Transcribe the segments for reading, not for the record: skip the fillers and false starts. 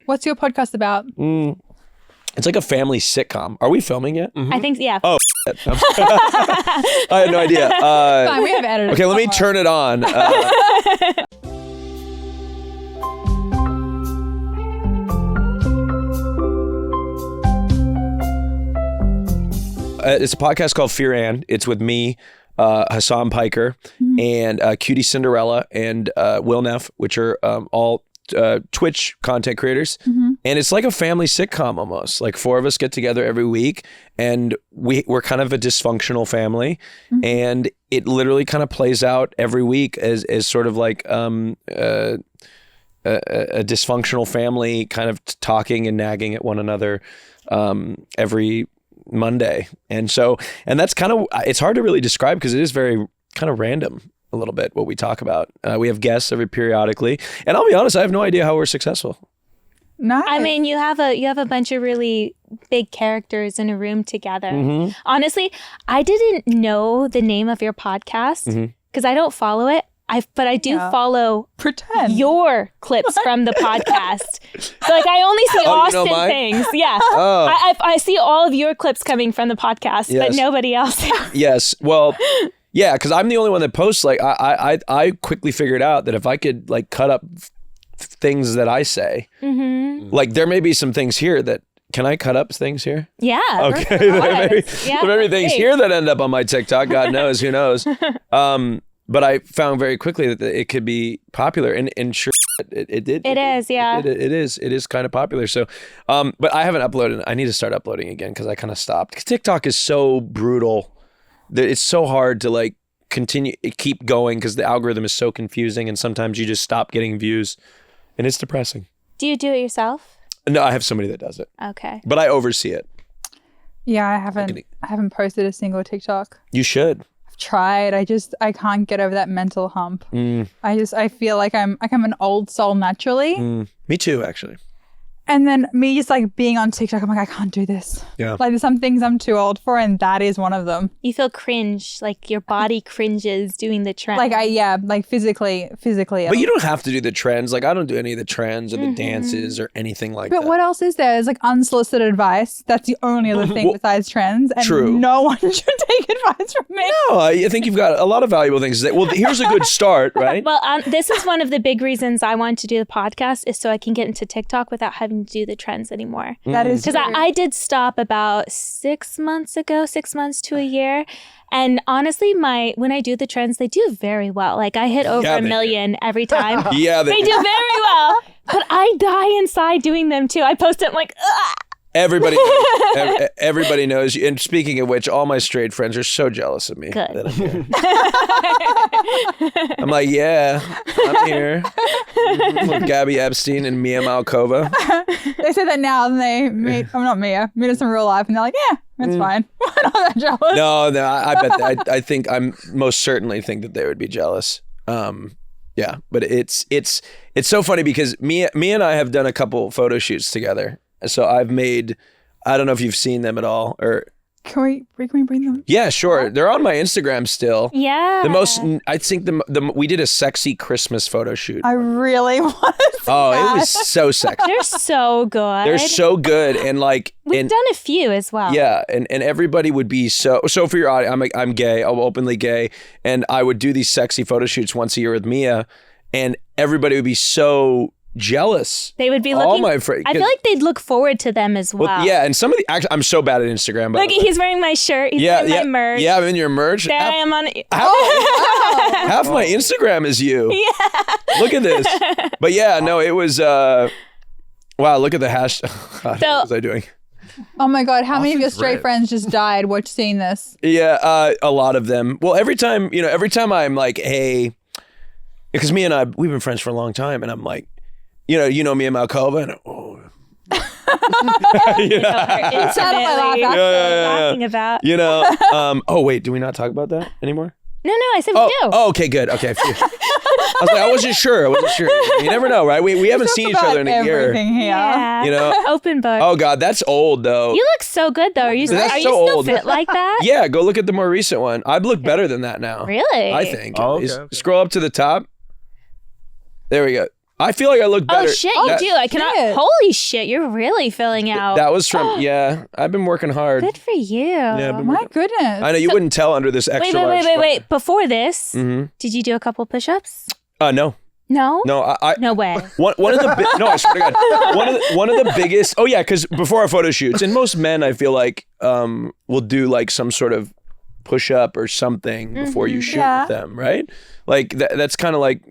What's your podcast about? It's like a family sitcom. Are we filming yet? Mm-hmm. I think, yeah. Oh, I had no idea. Fine, we have edited. Okay, let me turn it on. It's a podcast called Fear and. It's with me, Hassan Piker, and Cutie Cinderella, and Will Neff, which are all Twitch content creators. And it's like a family sitcom almost. Like 4 of us get together every week, and we're kind of a dysfunctional family. And it literally kind of plays out every week as sort of like a dysfunctional family kind of talking and nagging at one another every Monday. And that's kind of, it's hard to really describe because it is very kind of random a little bit what we talk about. We have guests every periodically, and I'll be honest, I have no idea how we're successful. Nice. I mean, you have a bunch of really big characters in a room together. Honestly, I didn't know the name of your podcast because I don't follow it. But I do follow your clips from the podcast. So like I only see Austin things. Yeah. I see all of your clips coming from the podcast, but nobody else. Yes. Well, yeah, because I'm the only one that posts. Like I quickly figured out that if I could like cut up things that I say, like there may be some things here that, can I cut up things here? Yeah. Okay. There may be things here that end up on my TikTok. God knows, who knows. But I found very quickly that it could be popular, and sure, it did. It is, yeah. It is kind of popular. So, but I haven't uploaded. I need to start uploading again because I kind of stopped. TikTok is so brutal that it's so hard to like keep going because the algorithm is so confusing, and sometimes you just stop getting views, and it's depressing. Do you do it yourself? No, I have somebody that does it. Okay. But I oversee it. Yeah, I haven't posted a single TikTok. You should. Tried. I can't get over that mental hump. I feel like I'm an old soul naturally. Me too, actually. And then me just like being on TikTok, I'm like, I can't do this. Yeah. Like there's some things I'm too old for, and that is one of them. You feel cringe, like your body cringes doing the trend. Like physically. But you don't have to do the trends. Like I don't do any of the trends or the dances or anything like that. But what else is there? There's like unsolicited advice. That's the only other thing besides trends. And true. No one should take advice from me. No, I think you've got a lot of valuable things to say. Well, here's a good start, right? Well, this is one of the big reasons I wanted to do the podcast is so I can get into TikTok without having to do the trends anymore. That is because I did stop about 6 months to a year. And honestly, when I do the trends, they do very well. Like I hit over 1 million every time. Yeah, they do very well. But I die inside doing them too. I post it, I'm like, ugh. Everybody knows you. And speaking of which, all my straight friends are so jealous of me. Good. That I'm here. I'm like, yeah, I'm here with Gabby Epstein and Mia Malkova. They say that now, and they meet. I'm not Mia. Meet us in real life, and they're like, yeah, that's fine. I'm not that jealous. No, I bet. I think I'm most certainly think that they would be jealous. Yeah, but it's so funny because Mia and I have done a couple photo shoots together. So I've made, I don't know if you've seen them at all, or can we bring them? Yeah, sure. They're on my Instagram still. Yeah. I think we did a sexy Christmas photo shoot. I really want to see that. It was so sexy. They're so good. They're so good, and like we've done a few as well. Yeah, and everybody would be so for your audience. I'm gay. I'm openly gay, and I would do these sexy photo shoots once a year with Mia, and everybody would be so jealous. They would be looking. I feel like they'd look forward to them as well. Yeah, and some of the actually, I'm so bad at Instagram. Look, he's wearing my shirt. He's wearing my merch. Yeah, I'm in your merch. There I am on. Half my Instagram is you. Yeah. Look at this. But yeah, no, it was. Wow, look at the hashtag. What was I doing? Oh my God, how many of your straight friends just died seeing this? Yeah, a lot of them. Well, every time I'm like, hey, because me and we've been friends for a long time, and I'm like, you know Mia Malkova, and laughing about. Oh wait, do we not talk about that anymore? No, I said we do. Oh, okay, good. Okay. I was like, I wasn't sure. You never know, right? We haven't seen each other in a year. Yeah. Open book. Oh God, that's old though. You look so good though. Are you still fit like that? Yeah, go look at the more recent one. I look better than that now. Really? I think. Oh, okay. Scroll up to the top. There we go. I feel like I look better. Oh shit, you do. I cannot. shit. Holy shit, you're really filling out. That was from, I've been working hard. Good for you. Yeah, I've been My working. goodness. I know you wouldn't tell under this extra large Wait. Before this, did you do a couple push-ups? No. No? No, No way. One of the no, I swear to God, one of the biggest. Oh yeah, because before our photo shoots, and most men, I feel like, will do like some sort of push up or something before you shoot with them, right? Like that's kind of like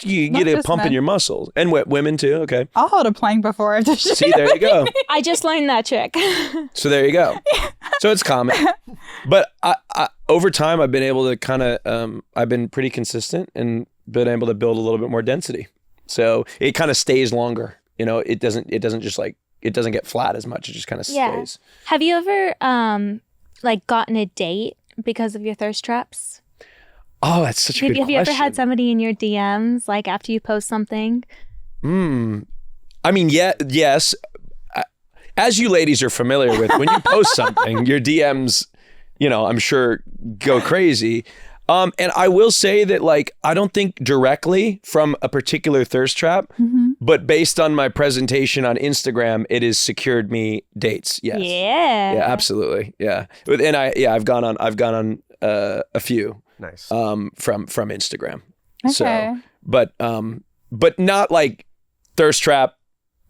you get a pump in your muscles, and women too. Okay, I'll hold a plank before I have to shoot. see, there you go. I just learned that trick. So there you go. So it's common, but I over time I've been able to kind of I've been pretty consistent and been able to build a little bit more density. So it kind of stays longer. You know, it doesn't just like, it doesn't get flat as much. It just kind of stays. Have you ever like gotten a date because of your thirst traps? Oh, that's such a good question. Have you ever had somebody in your DMs like after you post something? I mean, yes. As you ladies are familiar with, when you post something, your DMs, I'm sure go crazy. And I will say that, like, I don't think directly from a particular thirst trap, but based on my presentation on Instagram, it has secured me dates. Yes. Yeah, absolutely. Yeah. And I've gone on a few. Nice. From Instagram. Okay. So, but not like thirst trap,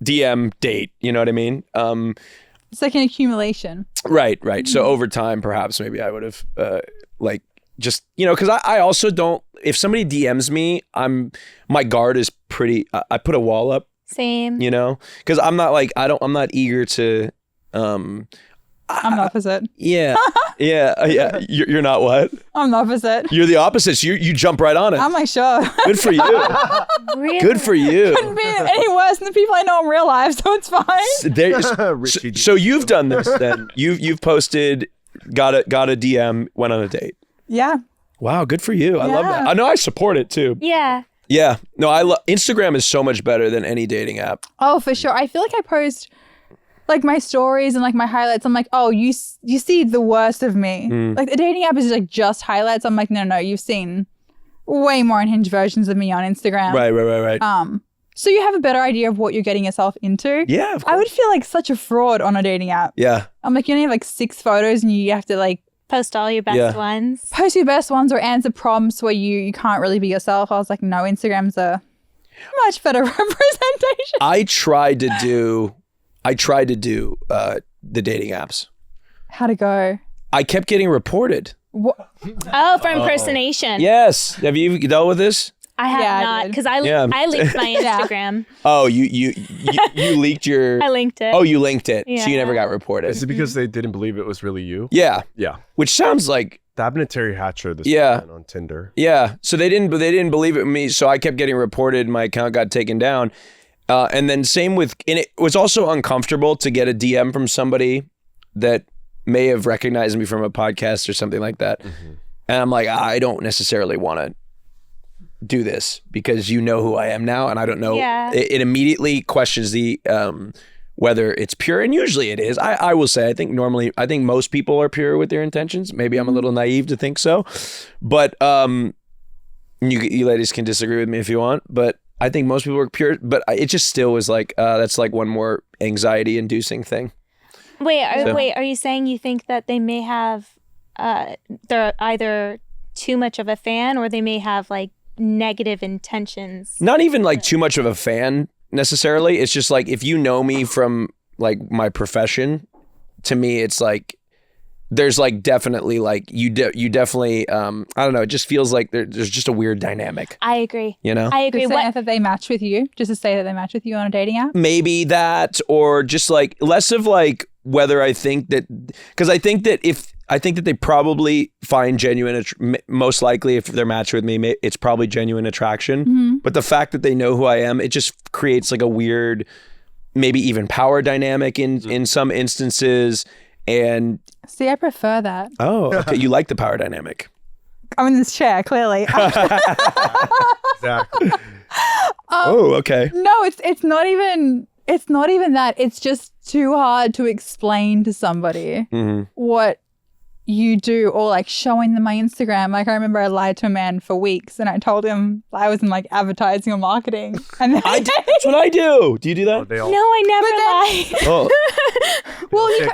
DM, date. You know what I mean? It's like an accumulation. Right. So over time, perhaps maybe I would have just, because I also don't, if somebody DMs me, my guard is pretty, I put a wall up. Same. Because I'm not like, I'm not eager to, I'm the opposite. Yeah. You're not what? I'm the opposite. You're the opposite. So you jump right on it. I'm like, sure. Good for you. Really? Good for you. Couldn't be any worse than the people I know in real life, so it's fine. So you've done this then. You've posted, got a DM, went on a date. Yeah. Wow, good for you. I love that. I know, I support it too. Yeah. Yeah. No, Instagram is so much better than any dating app. Oh, for sure. I feel like I post like my stories and like my highlights. I'm like, oh, you see the worst of me. Like the dating app is like just highlights. I'm like, no, you've seen way more unhinged versions of me on Instagram. Right. So you have a better idea of what you're getting yourself into. Yeah, of course. I would feel like such a fraud on a dating app. Yeah. I'm like, you only have like 6 photos and you have to like Post all your best ones. Post your best ones or answer prompts where you can't really be yourself. I was like, no, Instagram's a much better representation. I tried to do the dating apps. How'd it go? I kept getting reported. What? Oh, for impersonation. Yes. Have you dealt with this? I have Yeah, I not, did. because I linked my Instagram. Oh, you leaked your... I linked it. Oh, you linked it. So Yeah. you never got reported. Is it because they didn't believe it was really you? Yeah. Yeah. Which sounds like... That happened to Terry Hatcher this weekend on Tinder. Yeah. So they didn't believe it in me. So I kept getting reported. My account got taken down. And then same with... And it was also uncomfortable to get a DM from somebody that may have recognized me from a podcast or something like that. And I'm like, I don't necessarily want to do this because you know who I am now, and I don't know. Yeah. It immediately questions the whether it's pure, and usually it is. I will say, I think most people are pure with their intentions. Maybe I'm a little naive to think so, but you ladies can disagree with me if you want, but I think most people are pure. But it just still was like that's like one more anxiety-inducing thing. Wait, are you saying you think that they may have they're either too much of a fan or they may have like negative intentions? Not even like too much of a fan necessarily. It's just like, if you know me from like my profession, to me it's like there's like definitely like you definitely I don't know, it just feels like there's just a weird dynamic. I agree. I agree. What if they match with you? Just to say that they match with you on a dating app? Maybe that, or just like less of like whether I think that, because I think that they probably find genuine, most likely if they're matched with me, it's probably genuine attraction. But the fact that they know who I am, it just creates like a weird, maybe even power dynamic in some instances. And see, I prefer that. Oh, okay. You like the power dynamic. I'm in this chair, clearly. Exactly. Oh, okay. No, it's not even that. It's just too hard to explain to somebody what you do, or like showing them my Instagram. Like I remember I lied to a man for weeks and I told him I was in like advertising or marketing. And then That's what I do. Do you do that? No, I never lie. Oh, well, you know,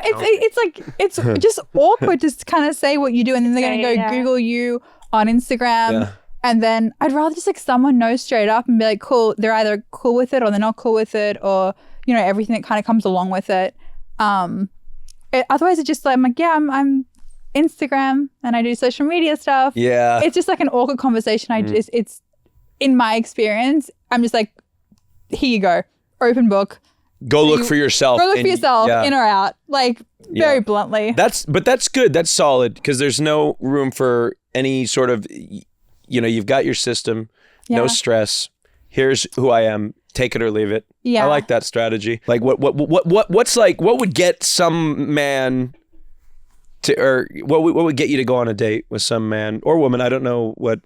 it's just awkward to kind of say what you do, and then they're going to go Google you on Instagram. Yeah. And then I'd rather just like someone know straight up and be like, cool, they're either cool with it or they're not cool with it, or, you know, everything that kind of comes along with it. Otherwise it's just like, I'm like, yeah, I'm Instagram and I do social media stuff. Yeah. It's just like an awkward conversation. It's in my experience, I'm just like, here you go, open book. Go look for yourself. Go look for yourself, in or out, like very bluntly. But that's good. That's solid, because there's no room for any sort of, you know, you've got your system, no stress. Here's who I am. Take it or leave it. Yeah. I like that strategy. Like what's like, what would get some man to, or what would get you to go on a date with some man or woman? I don't know what.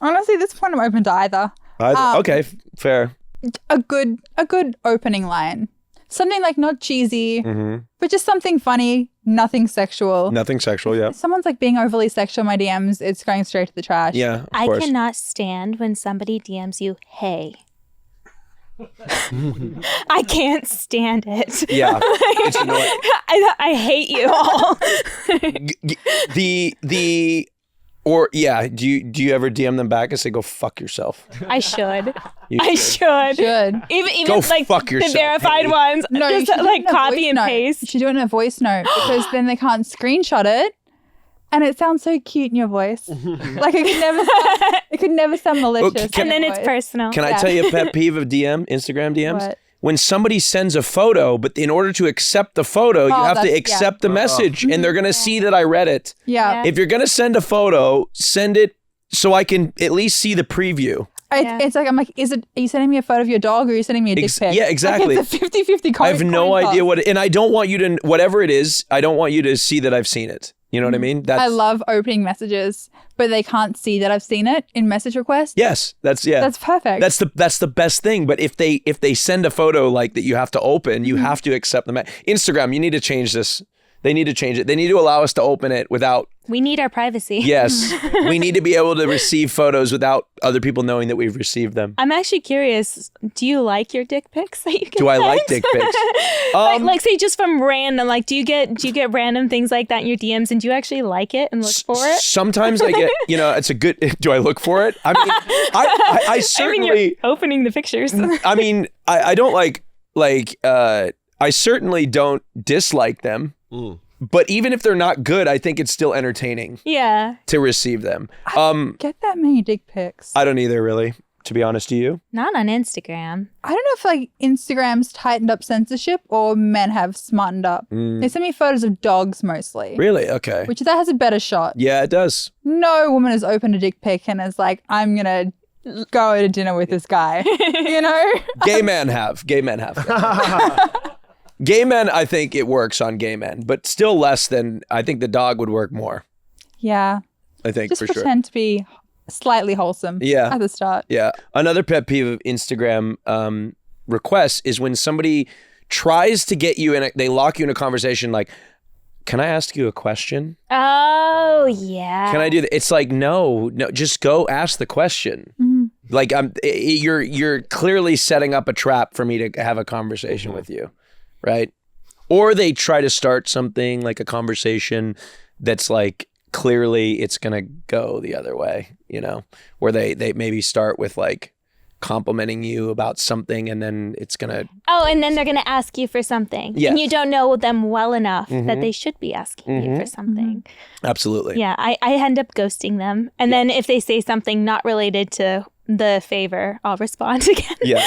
Honestly, at this point, I'm open to either. Okay, fair. A good opening line. Something like not cheesy, but just something funny, nothing sexual. Nothing sexual, yeah. If someone's like being overly sexual in my DMs, it's going straight to the trash. Yeah, of I course. cannot stand when somebody DMs you, hey. I can't stand it. Yeah, it's annoying. I hate you all. Do you ever DM them back and say, go fuck yourself? I should. I should. Even go like fuck yourself, the verified hey. ones. No, just like copy and paste. You should do it in a voice note, because then they can't screenshot it. And it sounds so cute in your voice. Like it could never sound malicious. And then it's personal. Can I tell you a pet peeve of Instagram DMs? What? When somebody sends a photo, but in order to accept the photo, you have to accept the message, and they're going to see that I read it. Yeah. If you're going to send a photo, send it so I can at least see the preview. It's like, I'm like, are you sending me a photo of your dog, or are you sending me a dick pic? Yeah, exactly. Like, it's a 50-50 coin. I have no idea and I don't want you to, whatever it is, I don't want you to see that I've seen it. You know what I mean? I love opening messages, but they can't see that I've seen it in message requests. Yes, that's perfect. That's the best thing. But if they send a photo like that you have to open, you have to accept them. Instagram, you need to change this. They need to change it. They need to allow us to open it without. We need our privacy. Yes, we need to be able to receive photos without other people knowing that we've received them. I'm actually curious. Do you like your dick pics that you get? Do I like dick pics? Like say just from random. Like do you get random things like that in your DMs, and do you actually like it and look for it? Sometimes I get. You know, it's a good. Do I look for it? I mean, I certainly. I mean, you're opening the pictures. I mean, I don't like. I certainly don't dislike them. But even if they're not good, I think it's still entertaining. Yeah. To receive them. I don't get that many dick pics. I don't either, really. To be honest to you. Not on Instagram. I don't know if like Instagram's tightened up censorship or men have smartened up. They send me photos of dogs mostly. Really? Okay. Which that has a better shot. Yeah, it does. No woman has opened a dick pic and is like, I'm gonna go to dinner with this guy. You know? Gay men have. Gay men, I think it works on gay men, but still less than, I think the dog would work more. Yeah. I think just for sure. Just pretend to be slightly wholesome at the start. Yeah. Another pet peeve of Instagram requests is when somebody tries to get you in, they lock you in a conversation like, can I ask you a question? Oh, yeah. Can I do that? It's like, no, just go ask the question. Like you're clearly setting up a trap for me to have a conversation with you. Right? Or they try to start something like a conversation that's like clearly it's going to go the other way, you know, where they maybe start with like complimenting you about something and then it's going to. Oh, and then they're going to ask you for something. Yes. And you don't know them well enough that they should be asking you for something. Absolutely. Yeah. I end up ghosting them. And then if they say something not related to the favor, I'll respond again. Yeah.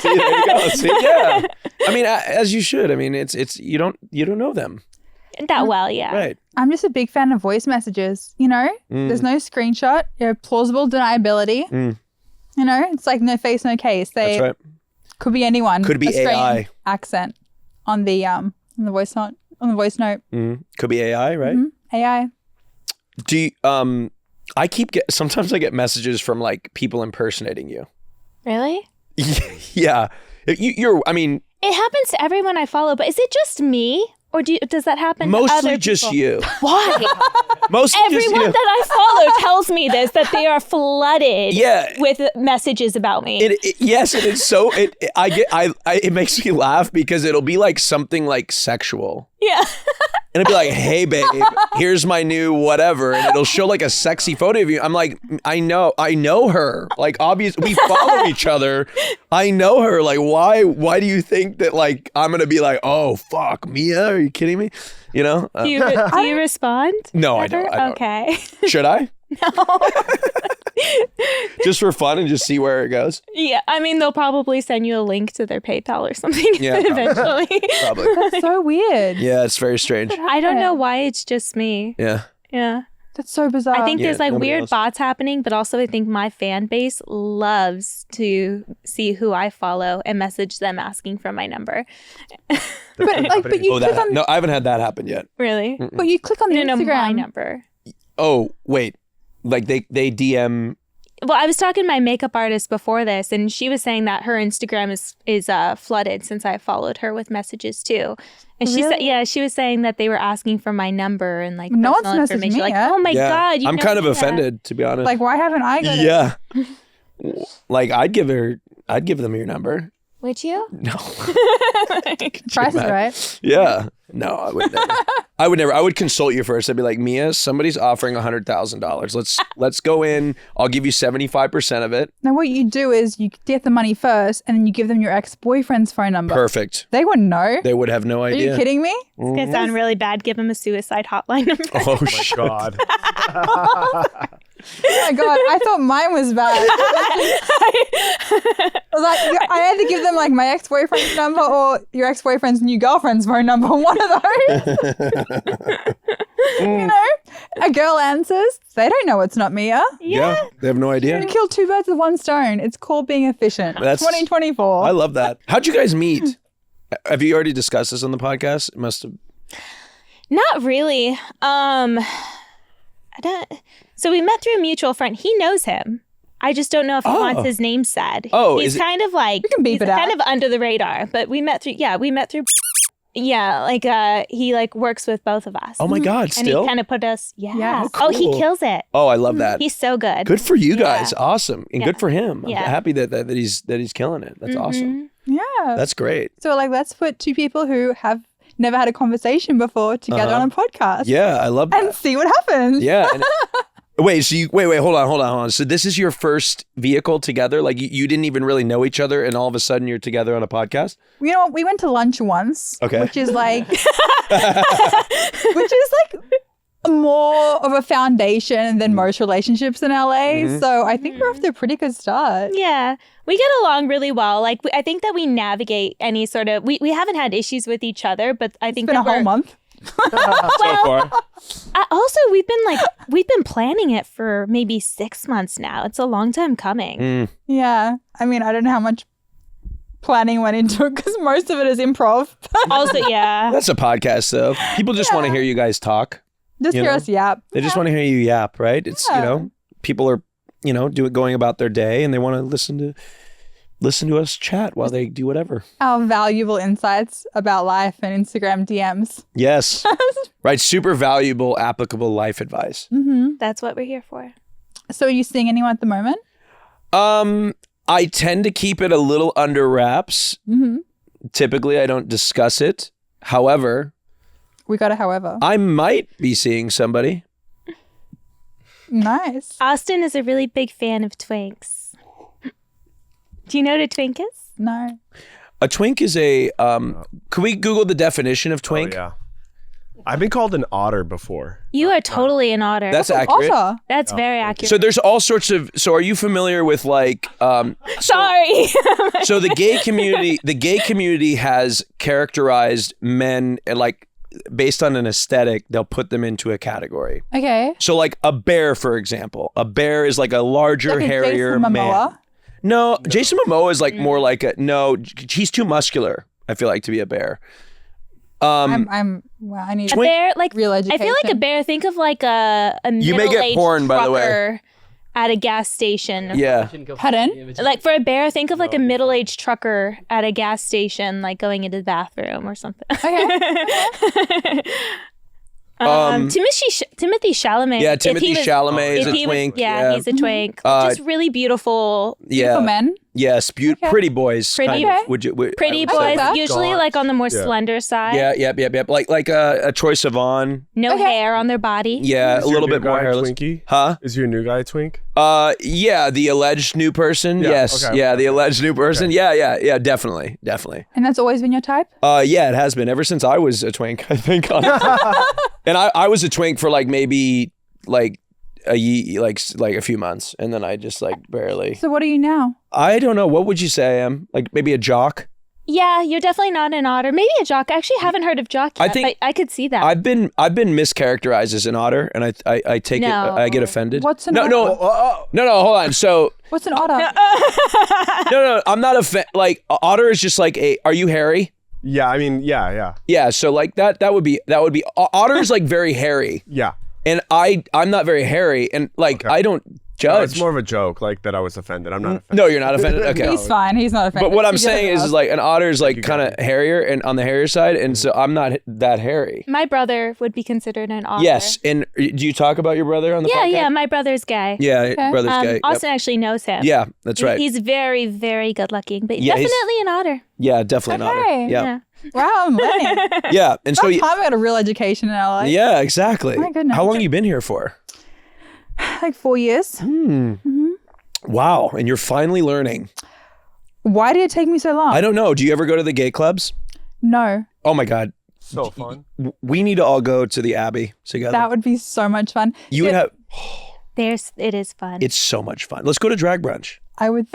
See, there you go. See, yeah. I mean, as you should. I mean, it's you don't know them that well. Yeah. Right. I'm just a big fan of voice messages. You know, there's no screenshot. Plausible deniability. You know, it's like no face, no case. That's right. Could be anyone. Could be Australian AI accent on the voice note. On the voice note. Could be AI, right? AI. Do you, sometimes I get messages from like people impersonating you. Really? Yeah. I mean, it happens to everyone I follow, but is it just me? Or does that happen to Mostly other just people? you. Why? Mostly just Everyone you. that I follow tells me this, that they are flooded with messages about me. Yes, and it's so it makes me laugh because it'll be like something like sexual. Yeah. And it'd be like, hey babe, here's my new whatever, and it'll show like a sexy photo of you. I'm like, I know her. Like obviously we follow each other. I know her. Like why do you think that like I'm gonna be like, oh fuck, Mia? Are you kidding me? You know? Do you respond? No, I don't. Okay. Should I? No. Just for fun and just see where it goes? Yeah, I mean, they'll probably send you a link to their PayPal or something eventually. Probably. That's so weird. Yeah, it's very strange. I don't know why it's just me. Yeah. Yeah. That's so bizarre. I think there's like nobody weird else. bots happening, but also I think my fan base loves to see who I follow and message them asking for my number. but you click on No, I haven't had that happen yet. Really? but you click on the No, Instagram. my number. Oh, wait. Like they DM. Well, I was talking to my makeup artist before this, and she was saying that her Instagram is flooded since I followed her with messages too. And she said, yeah, she was saying that they were asking for my number and like No one's personal messaged information. me Like, yet. oh my Yeah. god, you I'm never kind of did that. offended, to be honest. Like, why haven't I got it? Yeah. Like I'd give them your number. Would you? No. Price is right. Yeah. No, I would never. I would never. I would consult you first. I'd be like, Mia, somebody's offering $100,000. Let's go in. I'll give you 75% of it. Now, what you do is you get the money first, and then you give them your ex-boyfriend's phone number. Perfect. They wouldn't know. They would have no Are idea. you kidding me? It's gonna sound really bad. Give him a suicide hotline number. Oh, Oh shit. my God. Oh my god, I thought mine was bad. I was like, I had to give them like my ex-boyfriend's number or your ex-boyfriend's new girlfriend's phone number. One of those. You know, a girl answers. They don't know it's not Mia. Yeah. They have no idea. You kill two birds with one stone. It's called being efficient. That's- 2024. I love that. How'd you guys meet? Have you already discussed this on the podcast? It must have. Not really. I don't. So we met through a mutual friend. He knows him. I just don't know if he wants his name said. Oh, he's kind of like can beep he's it out. kind of under the radar. But we met through. Yeah, like he like works with both of us. Oh my God, And still? he kind of put us. Yeah. Yeah. Oh, he cool. kills it. Oh, I love that. He's so good. Good for you guys. Yeah. Awesome. And good for him. Yeah. I'm happy that he's killing it. That's awesome. Yeah. That's great. So like, let's put two people who have never had a conversation before together on a podcast. Yeah, I love that. And see what happens. Yeah. And, wait, hold on. So this is your first vehicle together? Like you didn't even really know each other and all of a sudden you're together on a podcast? You know, we went to lunch once. Okay. Which is like, more of a foundation than most relationships in LA. So I think we're off to a pretty good start. Yeah, we get along really well. Like I think that we navigate any sort of. We haven't had issues with each other, but I think It's been a that whole month. So far. Also, we've been planning it for maybe 6 months now. It's a long time coming. Yeah. I mean, I don't know how much planning went into it because most of it is improv. Also, yeah. That's a podcast though. People just want to hear you guys talk. Just You hear know? us yap. They just want to hear you yap, right? It's, people are, going about their day and they want to listen to us chat while they do whatever. Our valuable insights about life and Instagram DMs. Yes. Right. Super valuable, applicable life advice. That's what we're here for. So are you seeing anyone at the moment? I tend to keep it a little under wraps. Typically, I don't discuss it. However, We got a however. I might be seeing somebody. Nice. Austin is a really big fan of twinks. Do you know what a twink is? No. A twink is a, can we Google the definition of twink? Oh, yeah. I've been called an otter before. You are totally an otter. That's accurate. Otter. That's very accurate. So there's all sorts of, so are you familiar with like, Sorry. so the gay community has characterized men like based on an aesthetic, they'll put them into a category. Okay. So like a bear, for example, a bear is like a larger, Like a hairier Jason man. Momoa. No, Jason Momoa is like more like he's too muscular, I feel like, to be a bear. Well, I need A bear, like real I feel like a education. bear. Think of like a You may get middle-aged porn, by the way. trucker at a gas station. Yeah. Pardon? Like for a bear, think of like a middle-aged trucker at a gas station, like going into the bathroom or something. Okay. Timothy Chalamet. Yeah, Timothy Chalamet is a twink. Yeah, he's a twink. Just really beautiful. Yeah. For men? Yes, pretty boys. Pretty- kind of. Would you? Pretty I would say boys, that. usually like on the more slender side. Yeah, yep. Like a Troy Sivan. No hair on their body. Yeah, Is a your little new bit more guy a hairless. Twinkie? Huh? Is your new guy a twink? Yeah, the alleged new person. Yeah, Yes. okay. Yeah, the alleged new person. Okay. Yeah, definitely. And that's always been your type? Yeah, it has been ever since I was a twink, I think. And I was a twink for like maybe like like a few months, and then I just like barely. So what are you now? I don't know. What would you say I am? Like maybe a jock? Yeah, you're definitely not an otter. Maybe a jock. I actually haven't heard of jock yet, I think- but I could see that. I've been mischaracterized as an otter, and I take it. No. I get offended. What's an no, otter? no, hold on. So What's an otter? no, I'm not like otter is just like a. Are you hairy? Yeah, I mean, yeah. Yeah. So like that would be otter is like very hairy, Yeah. and I'm not very hairy, and like Okay. I don't No, judge. it's more of a joke, like that I was offended. I'm not offended. No, you're not offended. Okay. He's fine. He's not offended. But what I'm He's just saying is like an otter is like kind of hairier and on the hairier side, and so I'm not that hairy. My brother would be considered an otter. Yes, and do you talk about your brother on the podcast? Yeah, my brother's gay. Yeah, brother's gay. Yep. Austin actually knows him. Yeah, that's right. He's very, very good looking, but Yeah, he's- definitely an otter. Yeah, definitely an otter. Okay. Yeah, Wow, I'm learning. yeah, and so Time I got a real education in LA. yeah, exactly. My goodness. How long you been here for? Like 4 years. Wow, and you're finally learning. Why did it take me so long? I don't know. Do you ever go to the gay clubs? No. Oh my God, So fun. we need to all go to the Abbey together. That would be so much fun. You would have. It is fun. It's so much fun. Let's go to drag brunch. I would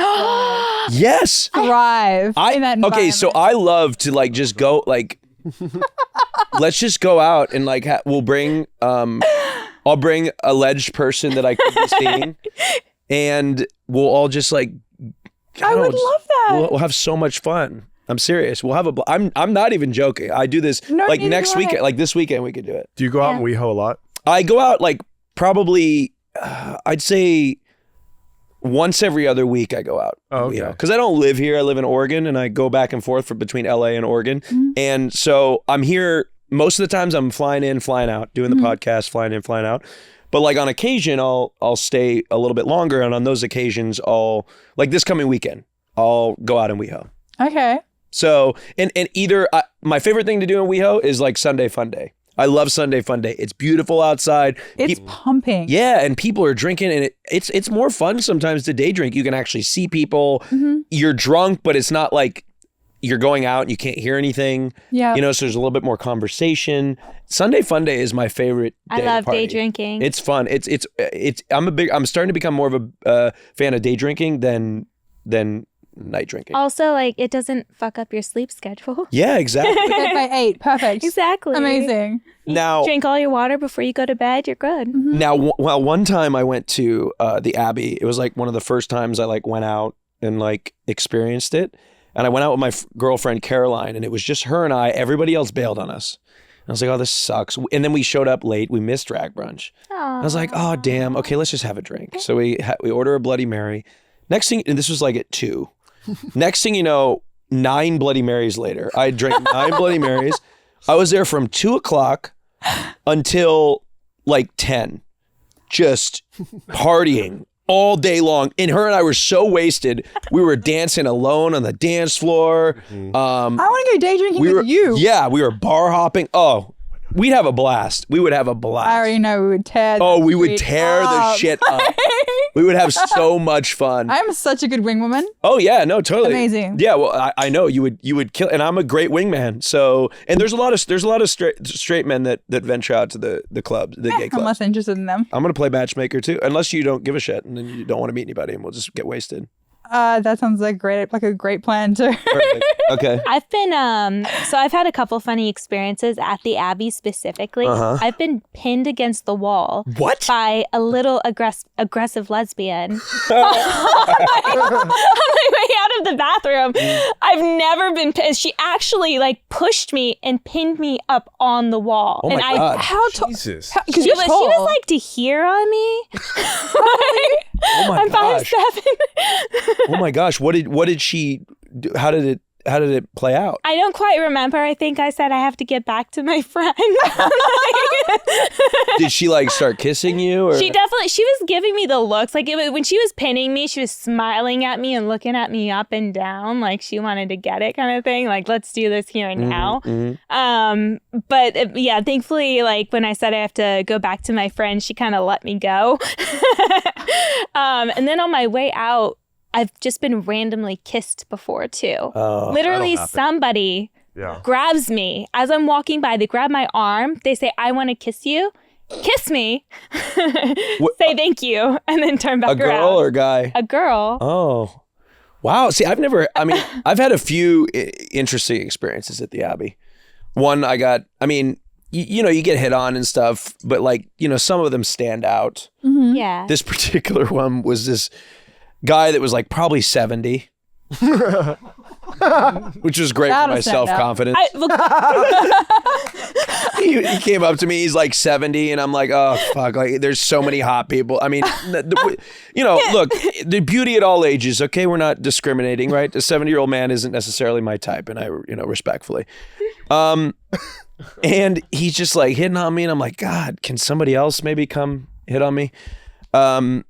Yes. thrive in that Okay, so I love to like just go like let's just go out and like we'll bring I'll bring alleged person that I could be seeing, and we'll all just like I would love that. We'll have so much fun. I'm serious. We'll have I'm not even joking. I do this No, like neither next do I. weekend, like this weekend we could do it. Do you go out in WeHo a lot? I go out like probably I'd say once every other week I go out. Oh, okay. Because I don't live here. I live in Oregon, and I go back and forth between LA and Oregon. And so I'm here most of the times. I'm flying in, flying out, doing the podcast, flying in, flying out. But like on occasion, I'll stay a little bit longer, and on those occasions, I'll like this coming weekend, I'll go out in WeHo. Okay. So and either my favorite thing to do in WeHo is like Sunday Fun Day. I love Sunday Fun Day. It's beautiful outside. It's pumping. Yeah, and people are drinking, and it's more fun sometimes to day drink. You can actually see people. You're drunk, but it's not like you're going out and you can't hear anything. Yeah. You know, so there's a little bit more conversation. Sunday Fun Day is my favorite day I love to party. day drinking. It's fun. It's I'm starting to become more of a fan of day drinking than night drinking. Also, like, it doesn't fuck up your sleep schedule. Yeah, exactly. If I ate, perfect. Exactly. Amazing. Now, Drink all your water before you go to bed. You're good. well, one time I went to the Abbey. It was like one of the first times I like went out and like experienced it. And I went out with my girlfriend Caroline, and it was just her and I. Everybody else bailed on us. And I was like, oh, this sucks. And then we showed up late. We missed drag brunch. I was like, oh, damn. Okay, let's just have a drink. So we order a Bloody Mary. Next thing, and this was like at 2. Next thing you know, 9 Bloody Marys later, I drank 9 Bloody Marys. I was there from 2:00 until like 10, just partying all day long. And her and I were so wasted. We were dancing alone on the dance floor. I want to go day drinking We were, with you. yeah, we were bar hopping. Oh, we'd have a blast. We would have a blast. I already know we would tear. Oh, we would street tear the up. shit up. We would have so much fun. I'm such a good wing woman. Oh yeah, no, totally Amazing. Yeah, well, I know you would kill, and I'm a great wingman. So, and there's a lot of straight men that venture out to the clubs, the gay I'm clubs. less interested in them. I'm gonna play matchmaker too, unless you don't give a shit and then you don't want to meet anybody, and we'll just get wasted. That sounds like a great plan too. Perfect. Okay. I've been so I've had a couple funny experiences at the Abbey specifically. I've been pinned against the wall What? by a little aggressive lesbian on my way out of the bathroom. I've never been pinned. She actually like pushed me and pinned me up on the wall. Oh my and God. How tall? Jesus. Because She was like to here on me. Oh my I'm gosh. 5'7". Oh my gosh. What did she do? How did it play out? I don't quite remember. I think I said I have to get back to my friend. Did she like start kissing you? Or? She was giving me the looks. Like when she was pinning me, she was smiling at me and looking at me up and down, like she wanted to get it, kind of thing. Like, let's do this here and now. But yeah, thankfully, like when I said I have to go back to my friend, she kind of let me go. And then on my way out, I've just been randomly kissed before too. Oh, literally, somebody grabs me as I'm walking by. They grab my arm. They say, "I want to kiss you." Kiss me. Say thank you, and then turn back around. A girl or a guy? A girl. Oh, wow. See, I've had a few interesting experiences at the Abbey. One, you get hit on and stuff, but like, some of them stand out. Mm-hmm. Yeah. This particular one was this guy that was like probably 70. Which was great for my self-confidence. He came up to me, he's like 70, and I'm like, oh, fuck, like, there's so many hot people. I mean, look, the beauty at all ages, okay? We're not discriminating, right? A 70-year-old man isn't necessarily my type, and I, respectfully. And he's just like hitting on me, and I'm like, God, can somebody else maybe come hit on me? And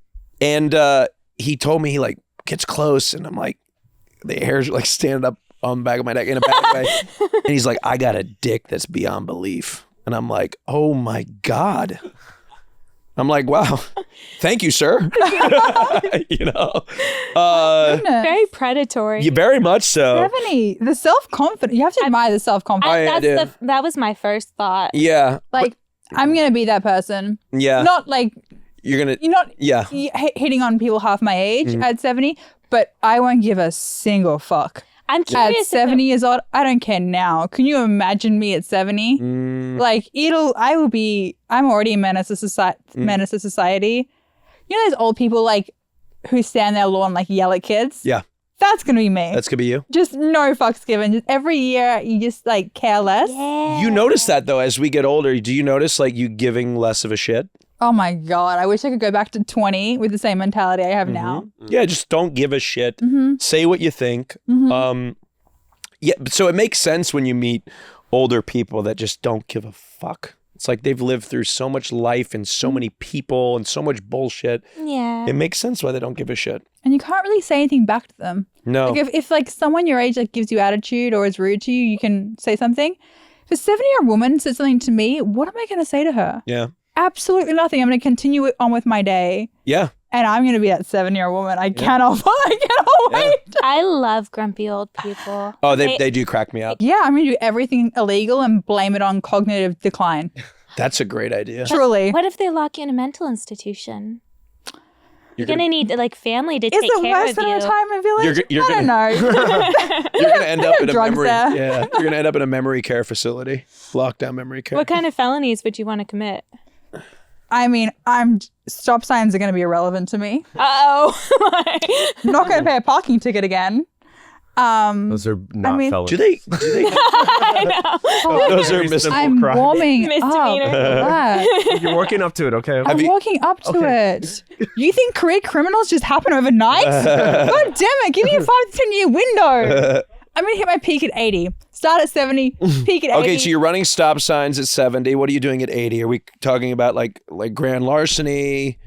he told me he like gets close, and I'm like, the hair's like standing up on the back of my neck in a bad way. And he's like, I got a dick that's beyond belief. And I'm like, oh my God. I'm like, wow, thank you, sir. Very predatory. You very much so. Stephanie, the self-confidence. You have to admire the self-confidence. That was my first thought. Yeah. Like, I'm going to be that person. Yeah. Not like, you're not hitting on people half my age at 70, but I won't give a single fuck. I'm curious. At 70 years old, I don't care now. Can you imagine me at 70? Like, I'm already a menace to society. You know those old people like who stand in their lawn like yell at kids? Yeah. That's going to be me. That's going to be you? Just no fucks given. Just every year you just like care less. Yeah. You notice that though, as we get older, do you notice like you giving less of a shit? Oh my God. I wish I could go back to 20 with the same mentality I have now. Yeah, just don't give a shit. Say what you think. Yeah, so it makes sense when you meet older people that just don't give a fuck. It's like they've lived through so much life and so many people and so much bullshit. Yeah. It makes sense why they don't give a shit. And you can't really say anything back to them. No. Like if like someone your age like gives you attitude or is rude to you, you can say something. If a 70-year-old woman says something to me, what am I going to say to her? Yeah. Absolutely nothing. I'm going to continue on with my day. Yeah. And I'm going to be that 7-year-old woman. I cannot wait. I love grumpy old people. Oh, they do crack me up. Yeah, I'm going to do everything illegal and blame it on cognitive decline. That's a great idea. Truly. What if they lock you in a mental institution? You're going to need like family to take care of you. Is it worse than a retirement village? I don't know. You're going to end up in a memory. There. Yeah, you're going to end up in a memory care facility. Lockdown memory care. What kind of felonies would you want to commit? I mean, stop signs are going to be irrelevant to me. Uh-oh. I'm not going to pay a parking ticket again. Those are not felonies. Do they? I know. Those are I'm warming Misdemeanor. up. You're working up to it, okay? I'm walking up to it. You think career criminals just happen overnight? God damn it. Give me a 5 to 10 year window. I'm going to hit my peak at 80. Start at 70, peak at 80. Okay, so you're running stop signs at 70. What are you doing at 80? Are we talking about like grand larceny,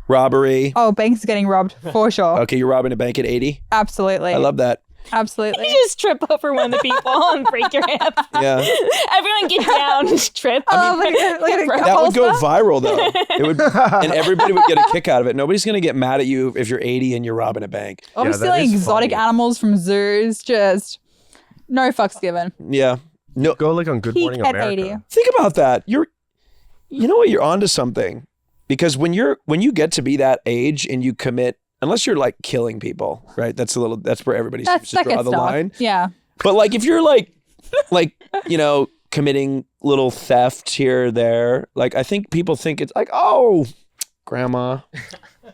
robbery? Oh, banks are getting robbed for sure. Okay, you're robbing a bank at 80? Absolutely. I love that. Absolutely. You just trip over one of the people and break your hip. Yeah. Everyone get down, trip. Oh, look at That would go viral though. It would, and everybody would get a kick out of it. Nobody's going to get mad at you if you're 80 and you're robbing a bank. I'm stealing exotic animals from zoos. Just no fucks given. Yeah. No. Go like on Good Morning Peak at America. 80. Think about that. You know what? You're onto something, because when you get to be that age and you commit, unless you're like killing people, right? That's where everybody seems to draw the line. Yeah. But like if you're like committing little theft here or there, like I think people think it's like, oh, grandma.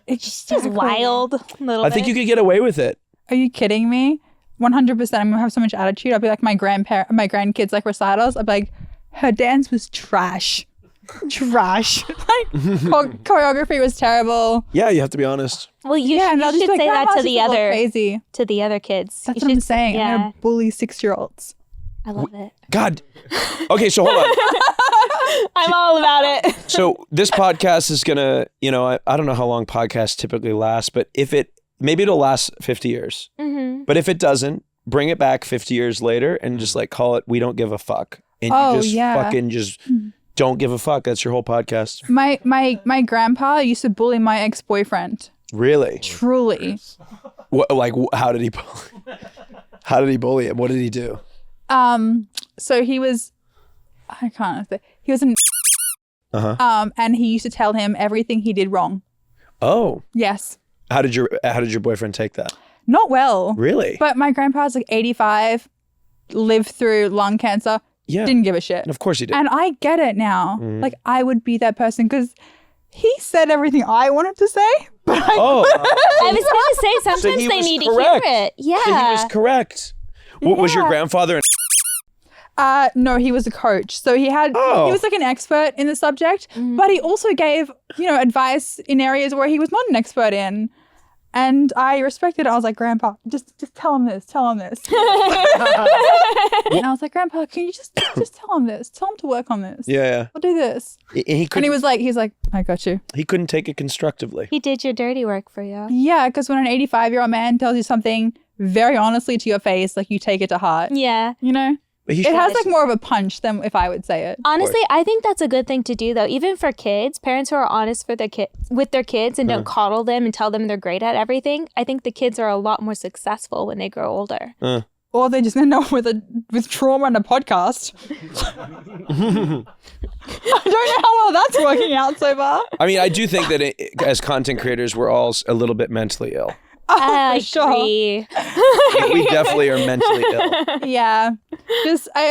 It's just wild. I think you could get away with it. Are you kidding me? 100%. I'm gonna have so much attitude. I'll be like my grandkids like recitals. I'll be like, her dance was trash. trash. Choreography was terrible. Yeah, you have to be honest. Well, you should say that to the other kids. That's what I'm saying. Yeah. I'm gonna bully 6-year-olds. I love it. God. Okay, so hold on. I'm all about it. So this podcast is gonna, I don't know how long podcasts typically last, but maybe it'll last 50 years. Mm-hmm. But if it doesn't, bring it back 50 years later and just like call it "We Don't Give a Fuck," and you just fucking just don't give a fuck. That's your whole podcast. My grandpa used to bully my ex-boyfriend. Really? Truly. What? Like, how did he bully him? What did he do? So he was, I can't say, he was an and he used to tell him everything he did wrong. Oh. Yes. How did your boyfriend take that? Not well. Really? But my grandpa's like 85, lived through lung cancer. Yeah. Didn't give a shit. Of course he did. And I get it now. Like, I would be that person because he said everything I wanted to say, but I was going to say, sometimes they need to hear it. Yeah. So he was correct. What was your grandfather? No, he was a coach. So he was like an expert in the subject, but he also gave, advice in areas where he was not an expert in. And I respected it. I was like, Grandpa, just tell him this. And I was like, Grandpa, can you just tell him this? Tell him to work on this. Yeah. I'll do this. And he was like, I got you. He couldn't take it constructively. He did your dirty work for you. Yeah, because when an 85-year-old man tells you something very honestly to your face, like, you take it to heart. Yeah. It has like more of a punch than if I would say it. Honestly, I think that's a good thing to do though. Even for kids, parents who are honest with their kids and don't coddle them and tell them they're great at everything. I think the kids are a lot more successful when they grow older. Or they're just gonna know with trauma and a podcast. I don't know how well that's working out so far. I mean, I do think that as content creators, we're all a little bit mentally ill. I agree. We definitely are mentally ill. Yeah. Just, I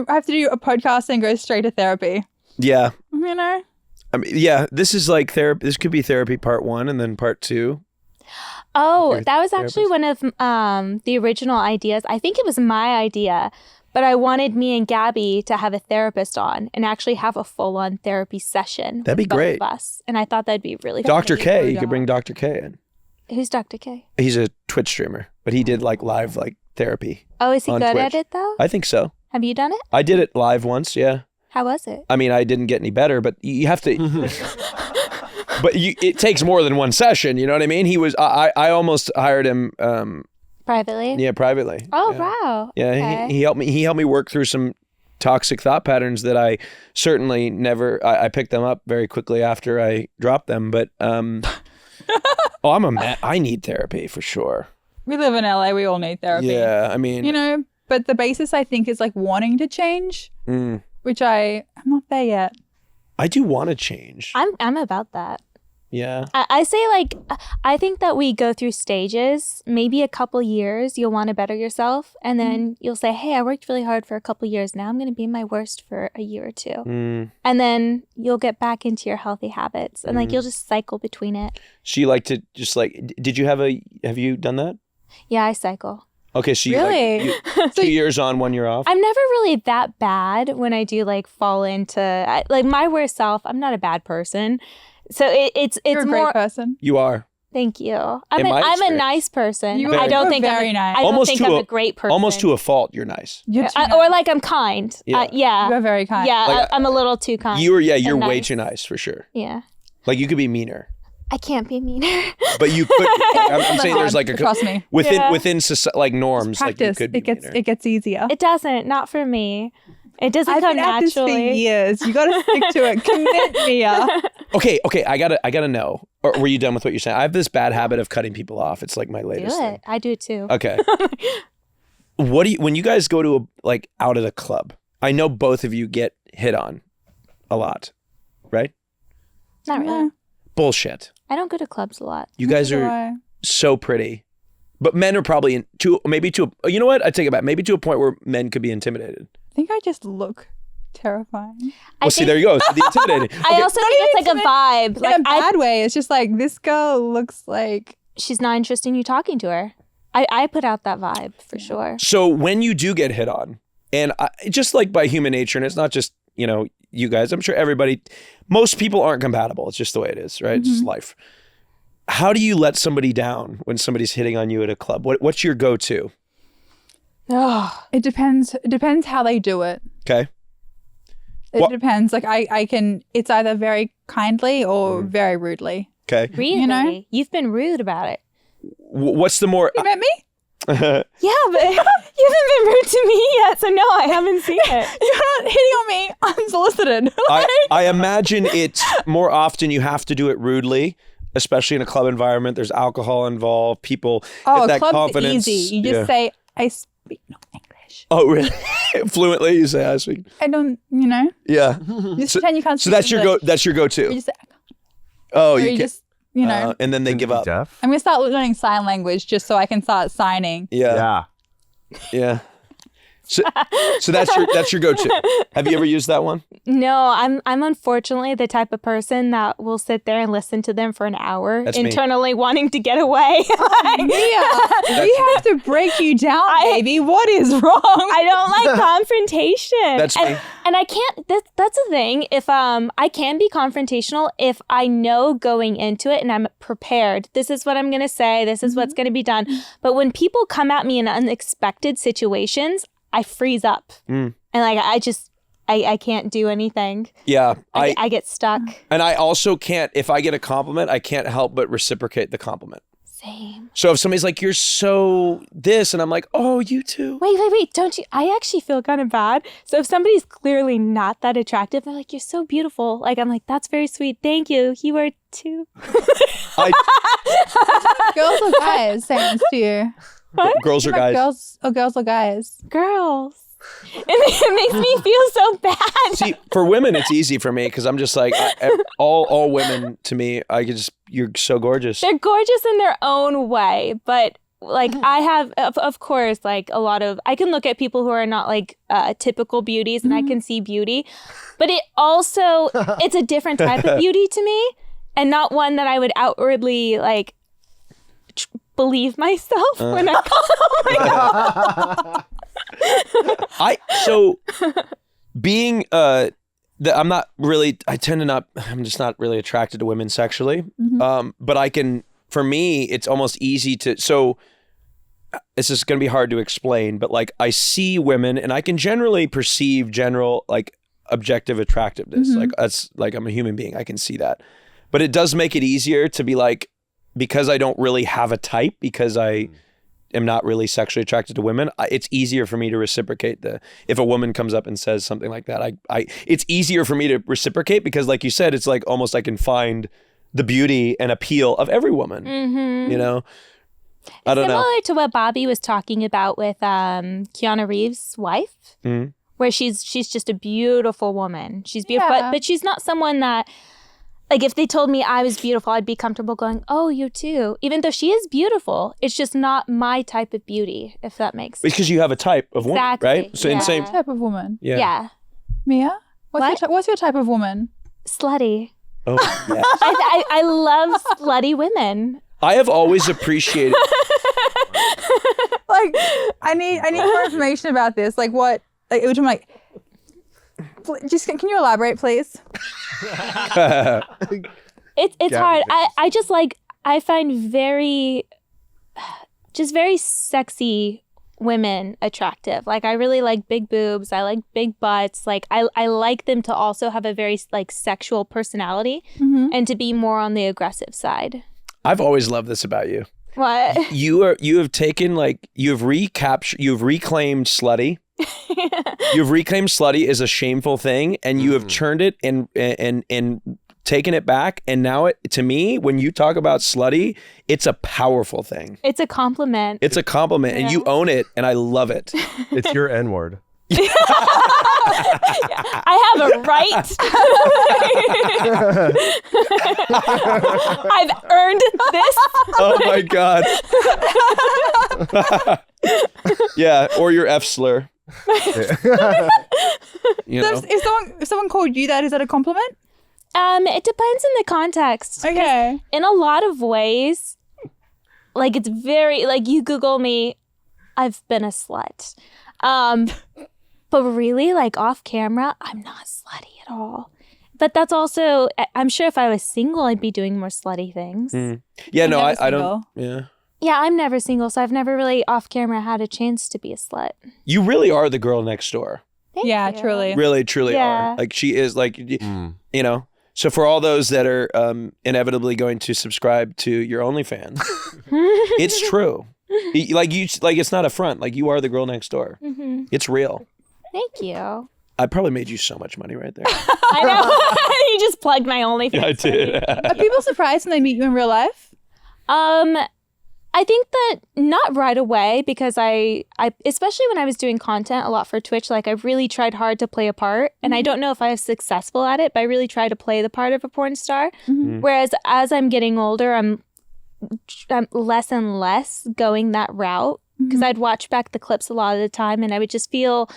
have to do a podcast and go straight to therapy. Yeah. I mean, yeah, this is like therapy. This could be therapy part 1 and then part 2. Oh, that was actually one of the original ideas. I think it was my idea, but I wanted Mia and Gabby to have a therapist on and actually have a full-on therapy session. That'd be great. Both of us. And I thought that'd be really Dr. K, you could bring Dr. K in. Who's Dr. K? He's a Twitch streamer, but he did like live therapy. Oh, is he good Twitch. at it though? I think so. Have you done it? I did it live once, yeah. How was it? I mean, I didn't get any better, but you have to. But it takes more than one session. You know what I mean? I almost hired him. Privately? Yeah, privately. Oh, yeah. wow. Yeah, okay. he helped me. He helped me work through some toxic thought patterns that I certainly never. I picked them up very quickly after I dropped them, but. I need therapy for sure. We live in LA. We all need therapy. Yeah, I mean, but the basis I think is like wanting to change, which I'm not there yet. I do want to change. I'm about that. Yeah. I say I think that we go through stages. Maybe a couple years you'll want to better yourself, and then you'll say, "Hey, I worked really hard for a couple years. Now I'm going to be my worst for a year or two," and then you'll get back into your healthy habits, and you'll just cycle between it. So you like to just did you have you done that? Yeah, I cycle. Okay, so really? 2 years on, 1 year off? I'm never really that bad when I do fall into my worst self. I'm not a bad person. So it's You're a more great person. You are. Thank you. I'm a nice person. I don't think very nice. I don't think I'm a great person. Almost to a fault, you're nice. You're or I'm kind. Yeah. You're very kind. Yeah, I'm a little too kind. You're way too nice for sure. Yeah. You could be meaner. I can't be meaner. But you could. I'm saying there's trust me. within norms. Practice. You could be meaner. It gets easier. It doesn't. Not for me. It doesn't come naturally. I've been at this for years. You got to stick to it. Commit, Mia. Okay. I gotta know. Or were you done with what you're saying? I have this bad habit of cutting people off. It's my latest Do it. thing. I do too. Okay. When you guys go to out at a club? I know both of you get hit on a lot, right? Not really. Bullshit. I don't go to clubs a lot. You guys are so pretty, but men are probably you know what? I take it back. Maybe to a point where men could be intimidated. I think I just look terrifying. Well, see, there you go. So the intimidating. Okay. I also think it's a vibe. In a bad way. It's just this girl looks like she's not interested in you talking to her. I put out that vibe for sure. So when you do get hit on, and just by human nature, and it's not just you know, you guys, I'm sure most people aren't compatible. It's just the way it is, right? It's just life. How do you let somebody down when somebody's hitting on you at a club? What's your go-to? Oh, it depends. It depends how they do it. Okay. It depends. Like I can, it's either very kindly or very rudely. Okay. Really? You know? You've been rude about it. What's the more... You met me? Yeah, but you haven't been rude to me yet, so no, I haven't seen it. You're not hitting on me unsolicited. I imagine it's more often you have to do it rudely, especially in a club environment. There's alcohol involved. People get that club's confidence. easy. You just say, I speak no English. Oh, really? Fluently, you say, I speak. I don't, you know? Yeah. Just pretend you can't speak that's English. that's your go-to. You just say, Oh, you just, you know. and then they give up. Deaf? I'm going to start learning sign language just so I can start signing. Yeah. So that's your go-to. Have you ever used that one? No, I'm unfortunately the type of person that will sit there and listen to them for an hour, That's me. internally wanting to get away. Mia, we have to break you down, baby. What is wrong? I don't like confrontation. That's me. And I can't. That's the thing. If I can be confrontational if I know going into it and I'm prepared. This is what I'm gonna say. This is what's gonna be done. But when people come at me in unexpected situations, I freeze up and like I can't do anything. Yeah. I get stuck. And I also can't, if I get a compliment, I can't help but reciprocate the compliment. Same. So if somebody's like, you're so this, and I'm like, oh, you too. Wait, don't you? I actually feel kind of bad. So if somebody's clearly not that attractive, they're like, you're so beautiful. Like, I'm like, that's very sweet. Thank you. You are too. Girls or guys saying this to you? Girls or guys? Girls or guys? Girls. It makes me feel so bad. See, for women, it's easy for me because I'm just like, all women to me, you're so gorgeous. They're gorgeous in their own way, but like I have, of course, like a lot of, I can look at people who are not like typical beauties and I can see beauty, but it's a different type of beauty to me and not one that I would outwardly like believe myself when I oh my God. Being I'm just not really attracted to women sexually. But for me, it's almost easy to, this is going to be hard to explain, but like I see women and I can generally perceive like objective attractiveness. Like that's like, I'm a human being. I can see that, but it does make it easier to be like, because I don't really have a type, because I am not really sexually attracted to women, it's easier for me to reciprocate if a woman comes up and says something like that, it's easier for me to reciprocate because like you said, it's like almost I can find the beauty and appeal of every woman, you know? I don't know. Similar to what Bobby was talking about with Keanu Reeves' wife, where she's just a beautiful woman. She's beautiful, but she's not someone that, like if they told me I was beautiful, I'd be comfortable going, oh, you too. Even though she is beautiful, it's just not my type of beauty, if that makes sense. Because you have a type of woman, right? So yeah. Type of woman. Yeah. Mia, what's your type of woman? Slutty. Oh, yes. I love slutty women. I have always appreciated. Like, I need more information about this. Like, what? Like, which I'm like, just can you elaborate, please? It's hard. I just like, I find very sexy women attractive. Like I really like big boobs. I like big butts. Like I like them to also have a very like sexual personality and to be more on the aggressive side. I've always loved this about you. What? You have taken you've reclaimed slutty. You've reclaimed slutty as a shameful thing, and you have turned it and taken it back. And now to me, when you talk about slutty, it's a powerful thing. It's a compliment. It's a compliment, and you own it, and I love it. It's your N-word. I have a right. I've earned this. Oh my God. Yeah, or your F slur. You know? If someone called you that, is that a compliment? It depends in the context. Okay. In a lot of ways, like it's very like you Google me, I've been a slut. But really, like off camera, I'm not slutty at all. But that's also, I'm sure if I was single, I'd be doing more slutty things. Yeah, no, I don't. Yeah. Yeah, I'm never single, so I've never really off camera had a chance to be a slut. You really are the girl next door. Thank you. Truly. Really, truly are. Like she is like, you know. So for all those that are inevitably going to subscribe to your OnlyFans, it's true. Like it's not a front. Like you are the girl next door. Mm-hmm. It's real. Thank you. I probably made you so much money right there. I know. You just plugged my OnlyFans. Yeah, I did. Are people surprised when they meet you in real life? I think that not right away, because I especially when I was doing content a lot for Twitch, like I really tried hard to play a part, and I don't know if I was successful at it, but I really tried to play the part of a porn star. Whereas as I'm getting older, I'm less and less going that route, because I'd watch back the clips a lot of the time and I would just feel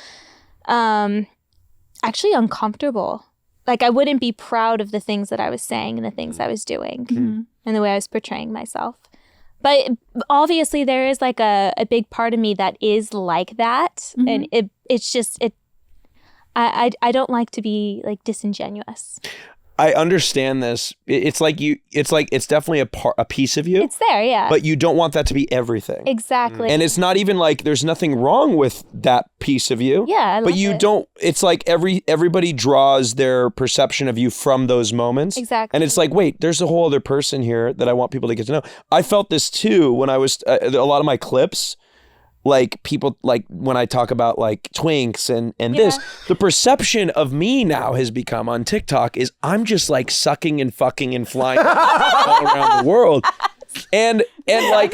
actually uncomfortable. Like I wouldn't be proud of the things that I was saying and the things I was doing and the way I was portraying myself. But obviously there is like a big part of me that is like that. And it's just, I don't like to be like disingenuous. I understand this. It's definitely a piece of you. It's there, yeah. But you don't want that to be everything. Exactly. And it's not even like there's nothing wrong with that piece of you. Yeah, I love but you it. don't. It's like everybody draws their perception of you from those moments. Exactly. And it's like, wait, there's a whole other person here that I want people to get to know. I felt this too when I was a lot of my clips. Like people, like when I talk about like twinks and this, the perception of me now has become on TikTok is I'm just like sucking and fucking and flying all around the world. And like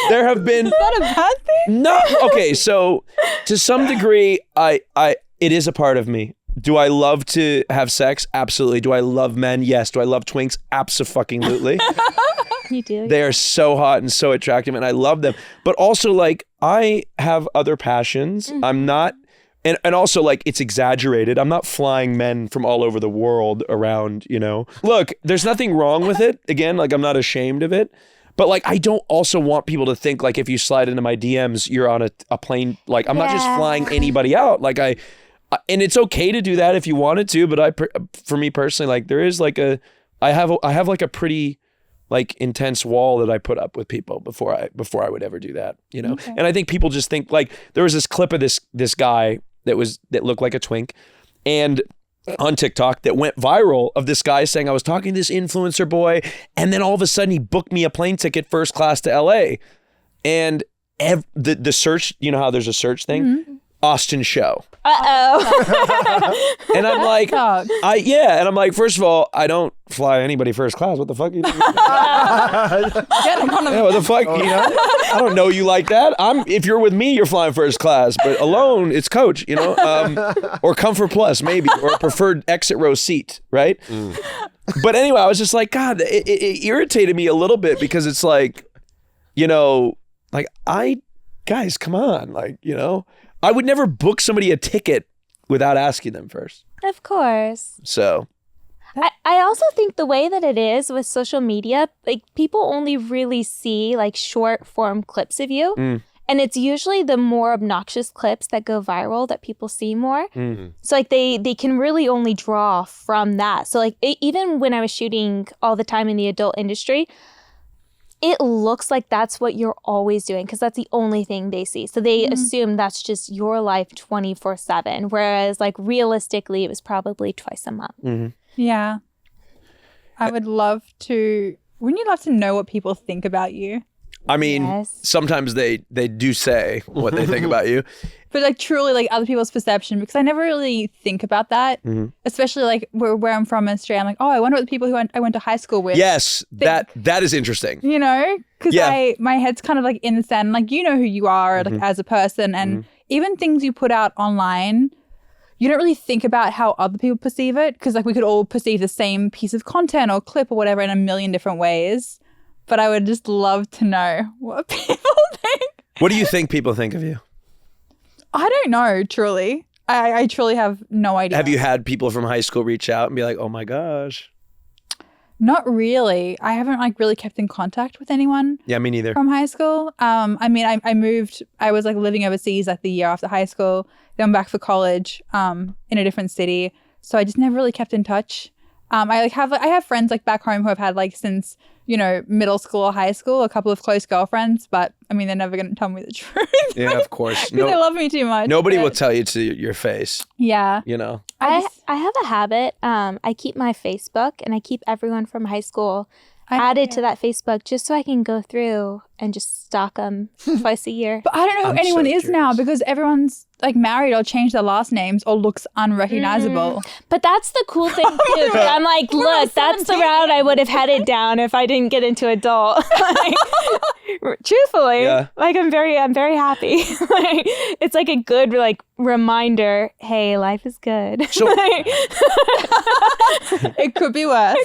there have been. Is that a bad thing? No. Okay. So to some degree, it is a part of me. Do I love to have sex? Absolutely. Do I love men? Yes. Do I love twinks? Abso-fucking-lutely. You do. They are so hot and so attractive and I love them. But also like I have other passions. I'm not, and also like it's exaggerated. I'm not flying men from all over the world around, you know. Look, there's nothing wrong with it. Again, like I'm not ashamed of it. But like I don't also want people to think like if you slide into my DMs, you're on a plane. Like I'm not just flying anybody out. Like and it's okay to do that if you wanted to. But for me personally, like there is like I have like a pretty like intense wall that I put up with people before I would ever do that, you know? Okay. And I think people just think like there was this clip of this guy that looked like a twink and on TikTok that went viral of this guy saying I was talking to this influencer boy and then all of a sudden he booked me a plane ticket first class to LA. And the search, you know how there's a search thing? AustinShow. Uh-oh. And I'm like, and I'm like, first of all, I don't fly anybody first class. What the fuck are you doing? What the fuck? You know, I don't know you like that. If you're with me, you're flying first class, but alone, it's coach. You know, or Comfort Plus maybe, or a preferred exit row seat, right? But anyway, I was just like, God, it irritated me a little bit because it's like, you know, like guys, come on, like, you know. I would never book somebody a ticket without asking them first. Of course. So. I also think the way that it is with social media, like people only really see like short form clips of you. And it's usually the more obnoxious clips that go viral that people see more. So like they can really only draw from that. So like even when I was shooting all the time in the adult industry, it looks like that's what you're always doing because that's the only thing they see. So they assume that's just your life 24/7. Whereas like realistically, it was probably twice a month. Yeah. I would love to, wouldn't you love to know what people think about you? I mean, sometimes they do say what they think about you. But like truly like other people's perception, because I never really think about that, especially like where I'm from in Australia. I'm like, oh, I wonder what the people who I went to high school with. Yes, that is interesting. You know, because my head's kind of like in the sand. Like, you know who you are like as a person, and even things you put out online, you don't really think about how other people perceive it, because like we could all perceive the same piece of content or clip or whatever in a million different ways. But I would just love to know what people think. What do you think people think of you? I don't know, truly. I truly have no idea. Have you had people from high school reach out and be like, oh my gosh? Not really. I haven't like really kept in contact with anyone. Yeah, me neither. From high school. I mean, I moved. I was like living overseas like the year after high school. Then back for college. In a different city. So I just never really kept in touch. I have friends like back home who I've had like since, middle school or high school, a couple of close girlfriends, but I mean, they're never going to tell me the truth. Yeah, of course. Because they love me too much. Nobody will tell you to your face. Yeah. I have a habit. I keep my Facebook and I keep everyone from high school added to that Facebook just so I can go through and just stalk them twice a year. But I don't know who anyone is now because everyone's like married or changed their last names or looks unrecognizable. But that's the cool thing too. I'm like, look, that's the route I would have headed down if I didn't get into adult. Truthfully, like I'm very happy. It's like a good reminder. Hey, life is good. So it could be worse.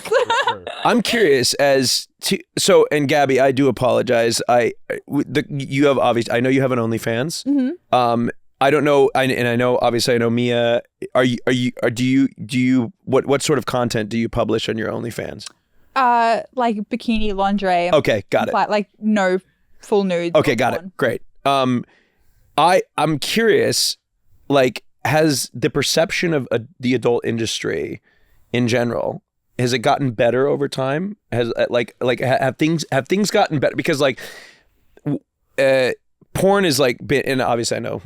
I'm curious as to and Gabby, I do apologize. You have obviously. I know you have an OnlyFans. Mm-hmm. I don't know. I know. Obviously, I know Mia. Do you? What sort of content do you publish on your OnlyFans? Like bikini lingerie. Okay, got it. Like no full nudes. Okay, got it. Great. I'm curious. Like, has the perception of the adult industry in general, has it gotten better over time? Has have things gotten better? Because porn is like been, and obviously I know,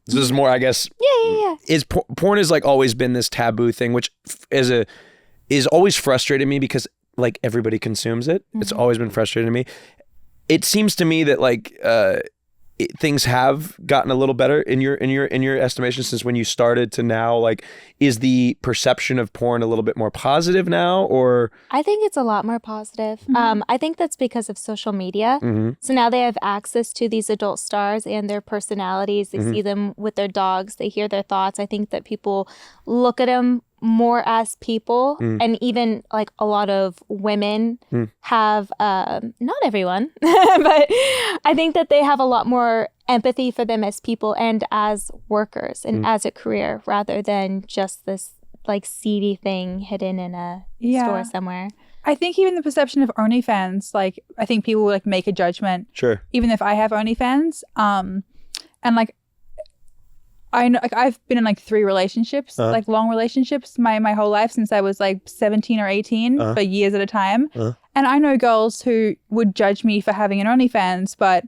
this is more, I guess. Yeah. Is porn has like always been this taboo thing, which is always frustrated me because like everybody consumes it. Mm-hmm. It's always been frustrating to me. It seems to me that like things have gotten a little better in your estimation since when you started to now. Like, is the perception of porn a little bit more positive now, or? I think it's a lot more positive. Mm-hmm. I think that's because of social media. Mm-hmm. So now they have access to these adult stars and their personalities. They see them with their dogs. They hear their thoughts. I think that people look at them more as people, and even like a lot of women have, not everyone, but I think that they have a lot more empathy for them as people and as workers and as a career rather than just this like seedy thing hidden in a store somewhere. I think even the perception of OnlyFans, like I think people will like make a judgment. Sure. Even if I have OnlyFans, and like I know, like I've been in like 3 relationships, like long relationships, my whole life since I was like 17 or 18 for years at a time. And I know girls who would judge me for having an OnlyFans, but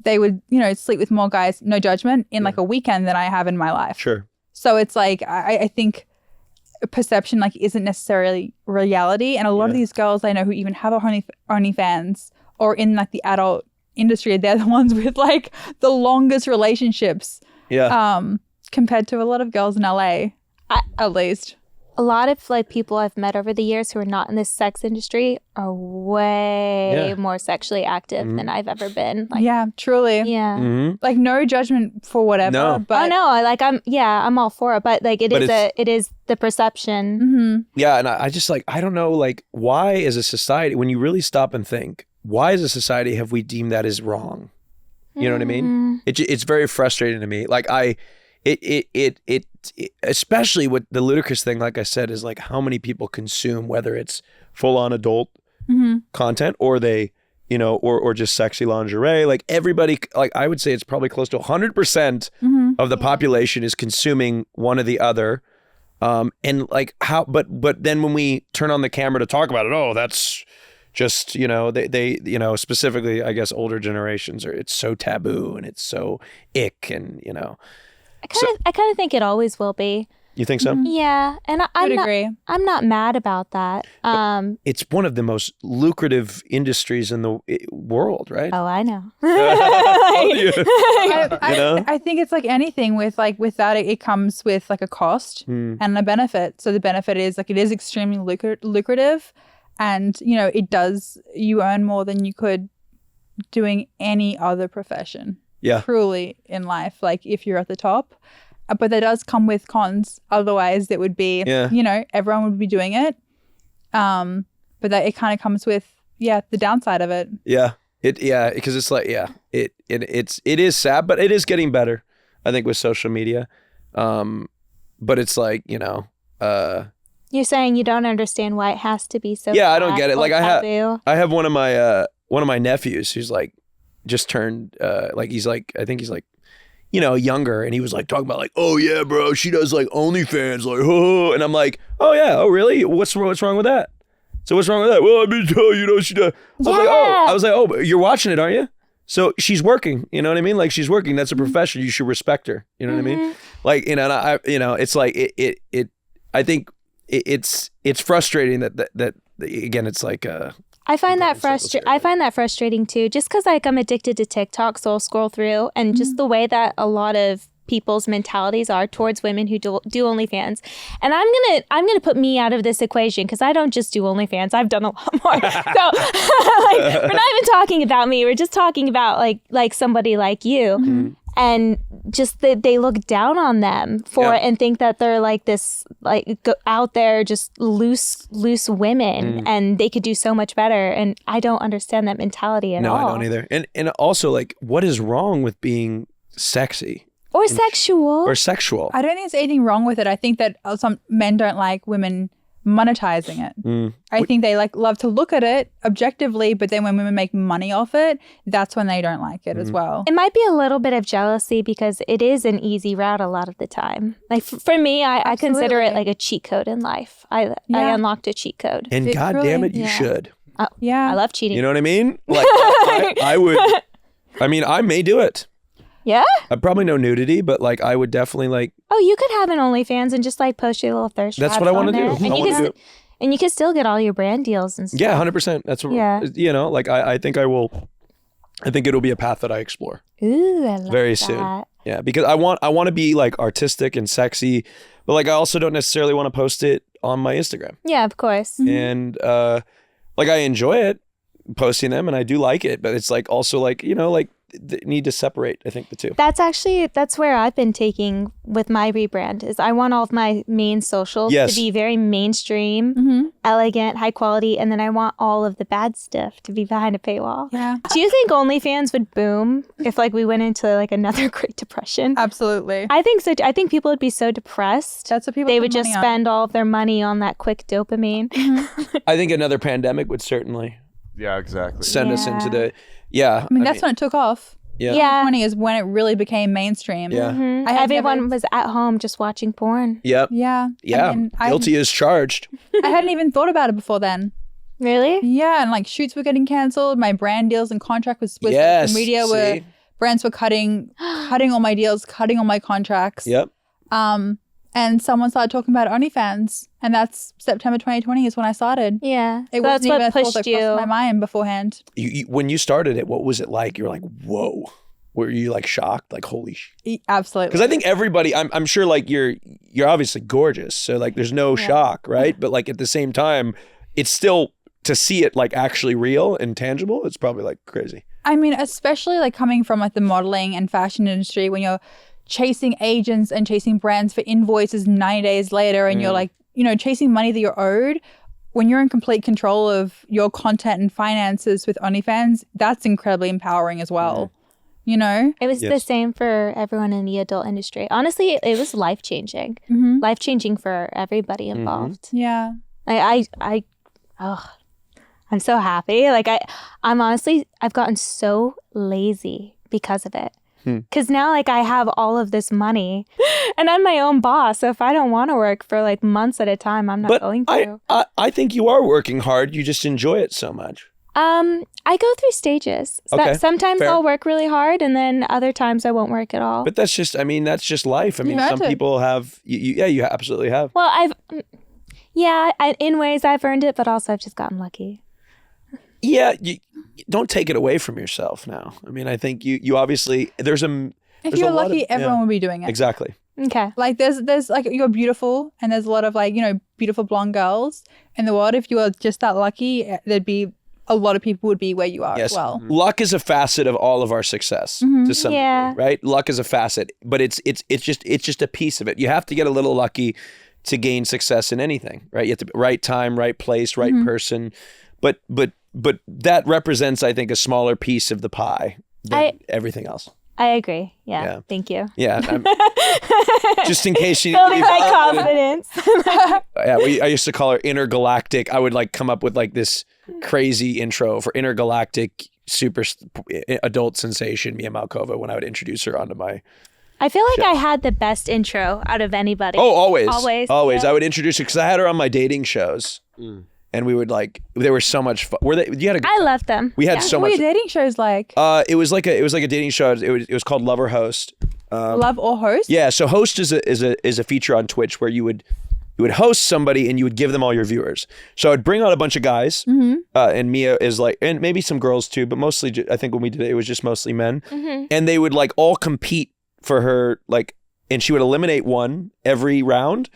they would, sleep with more guys, no judgment, in like a weekend than I have in my life. Sure. So it's like I think perception like isn't necessarily reality, and a lot of these girls I know who even have a OnlyFans or in like the adult industry, they're the ones with like the longest relationships. Yeah. Compared to a lot of girls in LA, at least. A lot of like people I've met over the years who are not in this sex industry are way more sexually active than I've ever been. Like, yeah, truly. Yeah. Mm-hmm. Like no judgment for whatever. No. But like I'm all for it, but like it is the perception. Mm-hmm. Yeah, and I just like, I don't know, like why as a society, when you really stop and think, why as a society have we deemed that as wrong? You know what I mean? It's very frustrating to me. Like it especially with the ludicrous thing, like I said, is like how many people consume, whether it's full on adult content or they, or just sexy lingerie. Like everybody, like I would say it's probably close to 100% of the population is consuming one or the other. And like how, but then when we turn on the camera to talk about it, oh, that's just, they specifically, I guess, older generations it's so taboo and it's so ick and, I kind of think it always will be. You think so? Yeah. And I agree. I'm not mad about that. It's one of the most lucrative industries in the world, right? Oh, I know. I think it's like anything with that, it comes with like a cost and a benefit. So the benefit is like, it is extremely lucrative. And, you earn more than you could doing any other profession. Yeah. Truly in life, like if you're at the top. But that does come with cons. Otherwise, it would be, everyone would be doing it. But that it kind of comes with, the downside of it. Yeah. Because it's like, it is sad, but it is getting better, I think, with social media. But it's like, You're saying you don't understand why it has to be so. Yeah, I don't get it. Like taboo. I have one of my nephews who's like just turned like he's like I think he's like younger, and he was like talking about like, oh yeah, bro, she does like OnlyFans, like, oh, and I'm like, oh yeah, oh really? What's wrong with that? So what's wrong with that? Well, I mean, she does. I was like, oh, but you're watching it, aren't you? So she's working, you know what I mean? Like she's working. That's a profession. You should respect her. You know what I mean? Like, and I, it's like it. I think it's frustrating that again, it's like I find that frustrating too. Just because like I'm addicted to TikTok, so I'll scroll through, and just the way that a lot of people's mentalities are towards women who do OnlyFans. And I'm gonna put me out of this equation because I don't just do OnlyFans. I've done a lot more. So like, we're not even talking about me. We're just talking about like somebody like you. And just that they look down on them for it and think that they're like this, like out there just loose women and they could do so much better. And I don't understand that mentality at all. No, I don't either. And also, like, what is wrong with being sexy? Or sexual. I don't think there's anything wrong with it. I think that some men don't like women monetizing it. I think they love to look at it objectively, but then when women make money off it, that's when they don't like it as well. It might be a little bit of jealousy because it is an easy route a lot of the time. Like for me, I consider it like a cheat code in life. I unlocked a cheat code. And God damn it, you should. I love cheating. You know what I mean? Like I would. I mean, I may do it. Yeah? Probably no nudity, but like I would definitely like. Oh, you could have an OnlyFans and just like post your little thirst traps. That's what I want to do. And you can still get all your brand deals and stuff. Yeah, 100%. That's what, like I think I will. I think it'll be a path that I explore. Ooh, I love very that. soon. Yeah, because I want to be like artistic and sexy, but like I also don't necessarily want to post it on my Instagram. Yeah, of course. And like I enjoy it posting them, and I do like it, but it's like also like like. Need to separate, I think, the two. That's where I've been taking with my rebrand is I want all of my main socials to be very mainstream, elegant, high quality, and then I want all of the bad stuff to be behind a paywall. Yeah. Do you think OnlyFans would boom if like we went into like another Great Depression? Absolutely. I think so. I think people would be so depressed. That's what people they would just spend all of their money on that quick dopamine. I think another pandemic would certainly send us into the I mean, that's when it took off. Yeah. 2020 is when it really became mainstream. Yeah. Everyone was at home just watching porn. Yep. Yeah. Yeah. I mean, guilty as charged. I hadn't even thought about it before then. Really? Yeah, and like shoots were getting canceled. My brand deals and contract with social media were brands were cutting all my deals, cutting all my contracts. Yep. And someone started talking about OnlyFans, and that's September 2020 is when I started. Yeah, it wasn't even a thought that crossed my mind beforehand. You, when you started it, what was it like? You were like, whoa. Were you like shocked? Like, holy shit. Absolutely. Because I think everybody, I'm sure like you're obviously gorgeous, so like there's no shock, right? But like at the same time, it's still to see it like actually real and tangible. It's probably like crazy. I mean, especially like coming from like the modeling and fashion industry, when you're chasing agents and chasing brands for invoices 90 days later, and you're like, chasing money that you're owed. When you're in complete control of your content and finances with OnlyFans, that's incredibly empowering as well. It was the same for everyone in the adult industry. Honestly, it was life-changing. Life-changing for everybody involved. Yeah. I'm so happy. Like I'm honestly, I've gotten so lazy because of it. Because now like I have all of this money and I'm my own boss. So if I don't want to work for like months at a time, I'm not going to. I think you are working hard. You just enjoy it so much. I go through stages. Okay, sometimes fair. I'll work really hard and then other times I won't work at all. But that's just life. I mean, some people have, you absolutely have. Well, in ways I've earned it, but also I've just gotten lucky. Yeah, you don't take it away from yourself now. I mean, I think you obviously, if you're lucky, everyone would be doing it. Exactly. Okay. Like there's like, you're beautiful, and there's a lot of like, beautiful blonde girls in the world. If you were just that lucky, there'd be a lot of people would be where you are as well. Luck is a facet of all of our success to some degree, right? Luck is a facet, but it's just a piece of it. You have to get a little lucky to gain success in anything, right? You have to right time, right place, right person. But that represents, I think, a smaller piece of the pie than everything else. I agree. Yeah. Thank you. Yeah. Just in case you building my confidence. I used to call her intergalactic. I would like come up with like this crazy intro for intergalactic super adult sensation Mia Malkova when I would introduce her onto my I feel like show. I had the best intro out of anybody. Oh, always. Yeah. I would introduce her because I had her on my dating shows. And we would like, they were so much fun. I loved them. We had so much. What were your dating shows like? It was like a dating show. It was called Love or Host. Love or Host? Yeah. So Host is a feature on Twitch where you would host somebody and you would give them all your viewers. So I'd bring on a bunch of guys, and Mia is like, and maybe some girls too, but mostly I think when we did it was just mostly men, and they would like all compete for her, like, and she would eliminate one every round.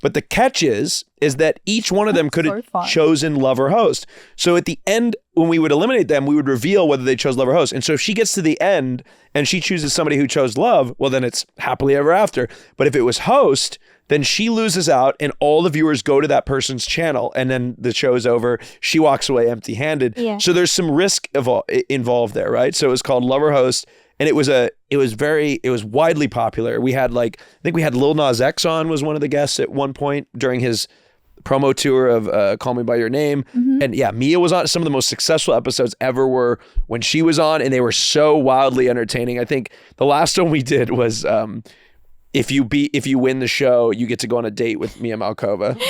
But the catch is that each one of them could have chosen Love or Host. So at the end, when we would eliminate them, we would reveal whether they chose Love or Host. And so if she gets to the end and she chooses somebody who chose Love, well, then it's happily ever after. But if it was Host, then she loses out and all the viewers go to that person's channel and then the show's over. She walks away empty-handed. Yeah. So there's some risk involved there, right? So it was called Love or Host. And it was widely popular. We had I think we had Lil Nas X on, was one of the guests at one point during his promo tour of Call Me By Your Name. And yeah, Mia was on. Some of the most successful episodes ever were when she was on, and they were so wildly entertaining. I think the last one we did was if you win the show, you get to go on a date with Mia Malkova,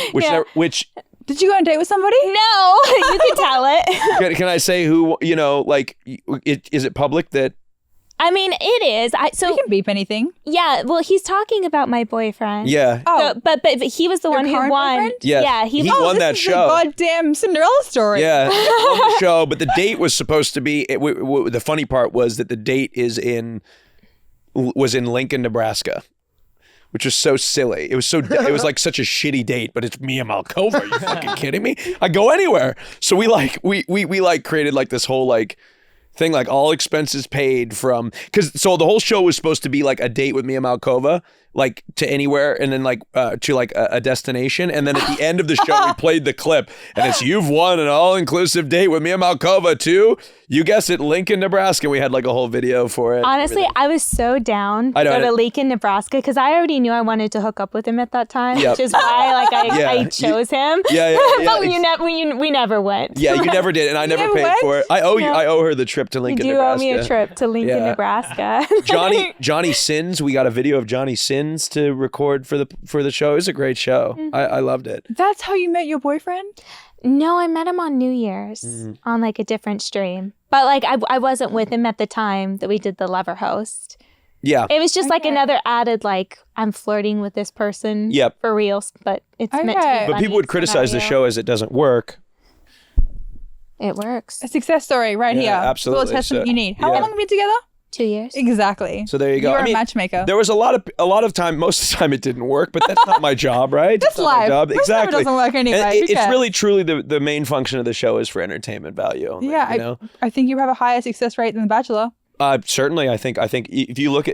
which Did you go on a date with somebody? No, you can tell it. Can I say who, is it public that? I mean, it is. You can beep anything. Yeah, well, he's talking about my boyfriend. Yeah. So, but he was the one who won. Boyfriend? Yeah. He won that show. The goddamn Cinderella story. Yeah, he won the show, but the date was supposed to be. The funny part was that the date was in Lincoln, Nebraska, which was so silly. It was like such a shitty date, but it's Mia Malkova. Are you fucking kidding me? I go anywhere. So we created like this whole like thing, like all expenses paid from, so the whole show was supposed to be like a date with Mia Malkova, like to anywhere, and then like to like a destination, and then at the end of the show we played the clip, and it's you've won an all-inclusive date with Mia Malkova to, you guess it, Lincoln, Nebraska. We had like a whole video for it. Honestly, I was so down to go to Lincoln, Nebraska, because I already knew I wanted to hook up with him at that time, which is why I chose him. But we never went. Yeah, you never did, and I never paid for it. I owe her the trip to Lincoln, Nebraska. You do owe me a trip to Lincoln, Nebraska. Johnny Sins. We got a video of Johnny Sins to record for the show. It was a great show. I loved it. That's how you met your boyfriend? No, I met him on New Year's on like a different stream. But like I wasn't with him at the time that we did the Lover Host. Yeah. It was just like another added like I'm flirting with this person for real, but it's meant to be funny. But people would criticize the show as it doesn't work. It works. A success story right here. Absolutely. Full testament you need. How long have you been together? 2 years. Exactly. So there you go. You're a matchmaker. There was a lot of time. Most of the time, it didn't work, but that's not my job, right? That's life. Job. Exactly. It doesn't work anyway. And it's really, truly the main function of the show is for entertainment value only. Yeah, I think you have a higher success rate than The Bachelor. Certainly, I think if you look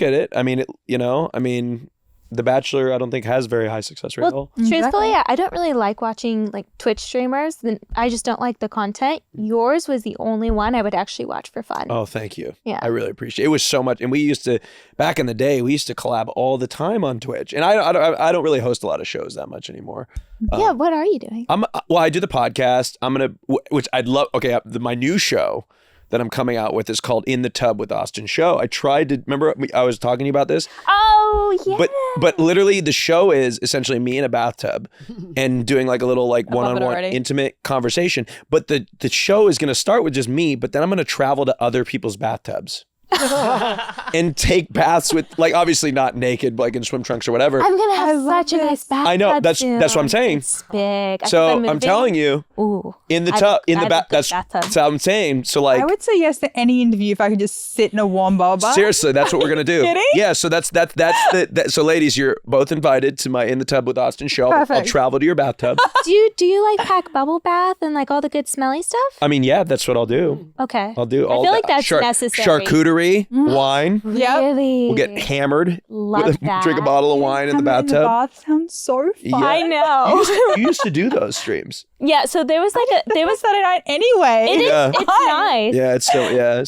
at it, I mean, The Bachelor, I don't think has very high success rate at all. Truthfully, I don't really like watching like Twitch streamers. I just don't like the content. Yours was the only one I would actually watch for fun. Oh, thank you. Yeah. I really appreciate it. It was so much. And we used to, back in the day, we used to collab all the time on Twitch. And I don't really host a lot of shows that much anymore. Yeah, what are you doing? I do the podcast. Which I'd love. Okay, my new show that I'm coming out with is called In the Tub with AustinShow. I tried to, remember I was talking to you about this? Oh, yeah. But literally the show is essentially me in a bathtub and doing like a little like one-on-one intimate conversation. But the show is going to start with just me, but then I'm going to travel to other people's bathtubs. And take baths with, like, obviously not naked, like in swim trunks or whatever. I'm gonna have such a nice bath. I know, that's what I'm saying. It's big. So I'm telling you, in the tub, in the bath. That's what I'm saying. So like, I would say yes to any interview if I could just sit in a warm bubble bath. Seriously, that's what we're gonna do. Kidding? Yeah. So that's so ladies, you're both invited to my In the Tub with Austin show. I'll travel to your bathtub. Do you like pack bubble bath and like all the good smelly stuff? I mean, yeah, that's what I'll do. Okay. I'll do all. I feel like that's necessary. Charcuterie Marjorie, wine. Yep. Really? We'll get hammered. Love that. Drink a bottle of wine in the Having bathtub. bath sounds so fun. I know. You used to do those streams. Yeah, so there was like There was Saturday night anyway. it is, Yeah. it's nice. Yeah, it's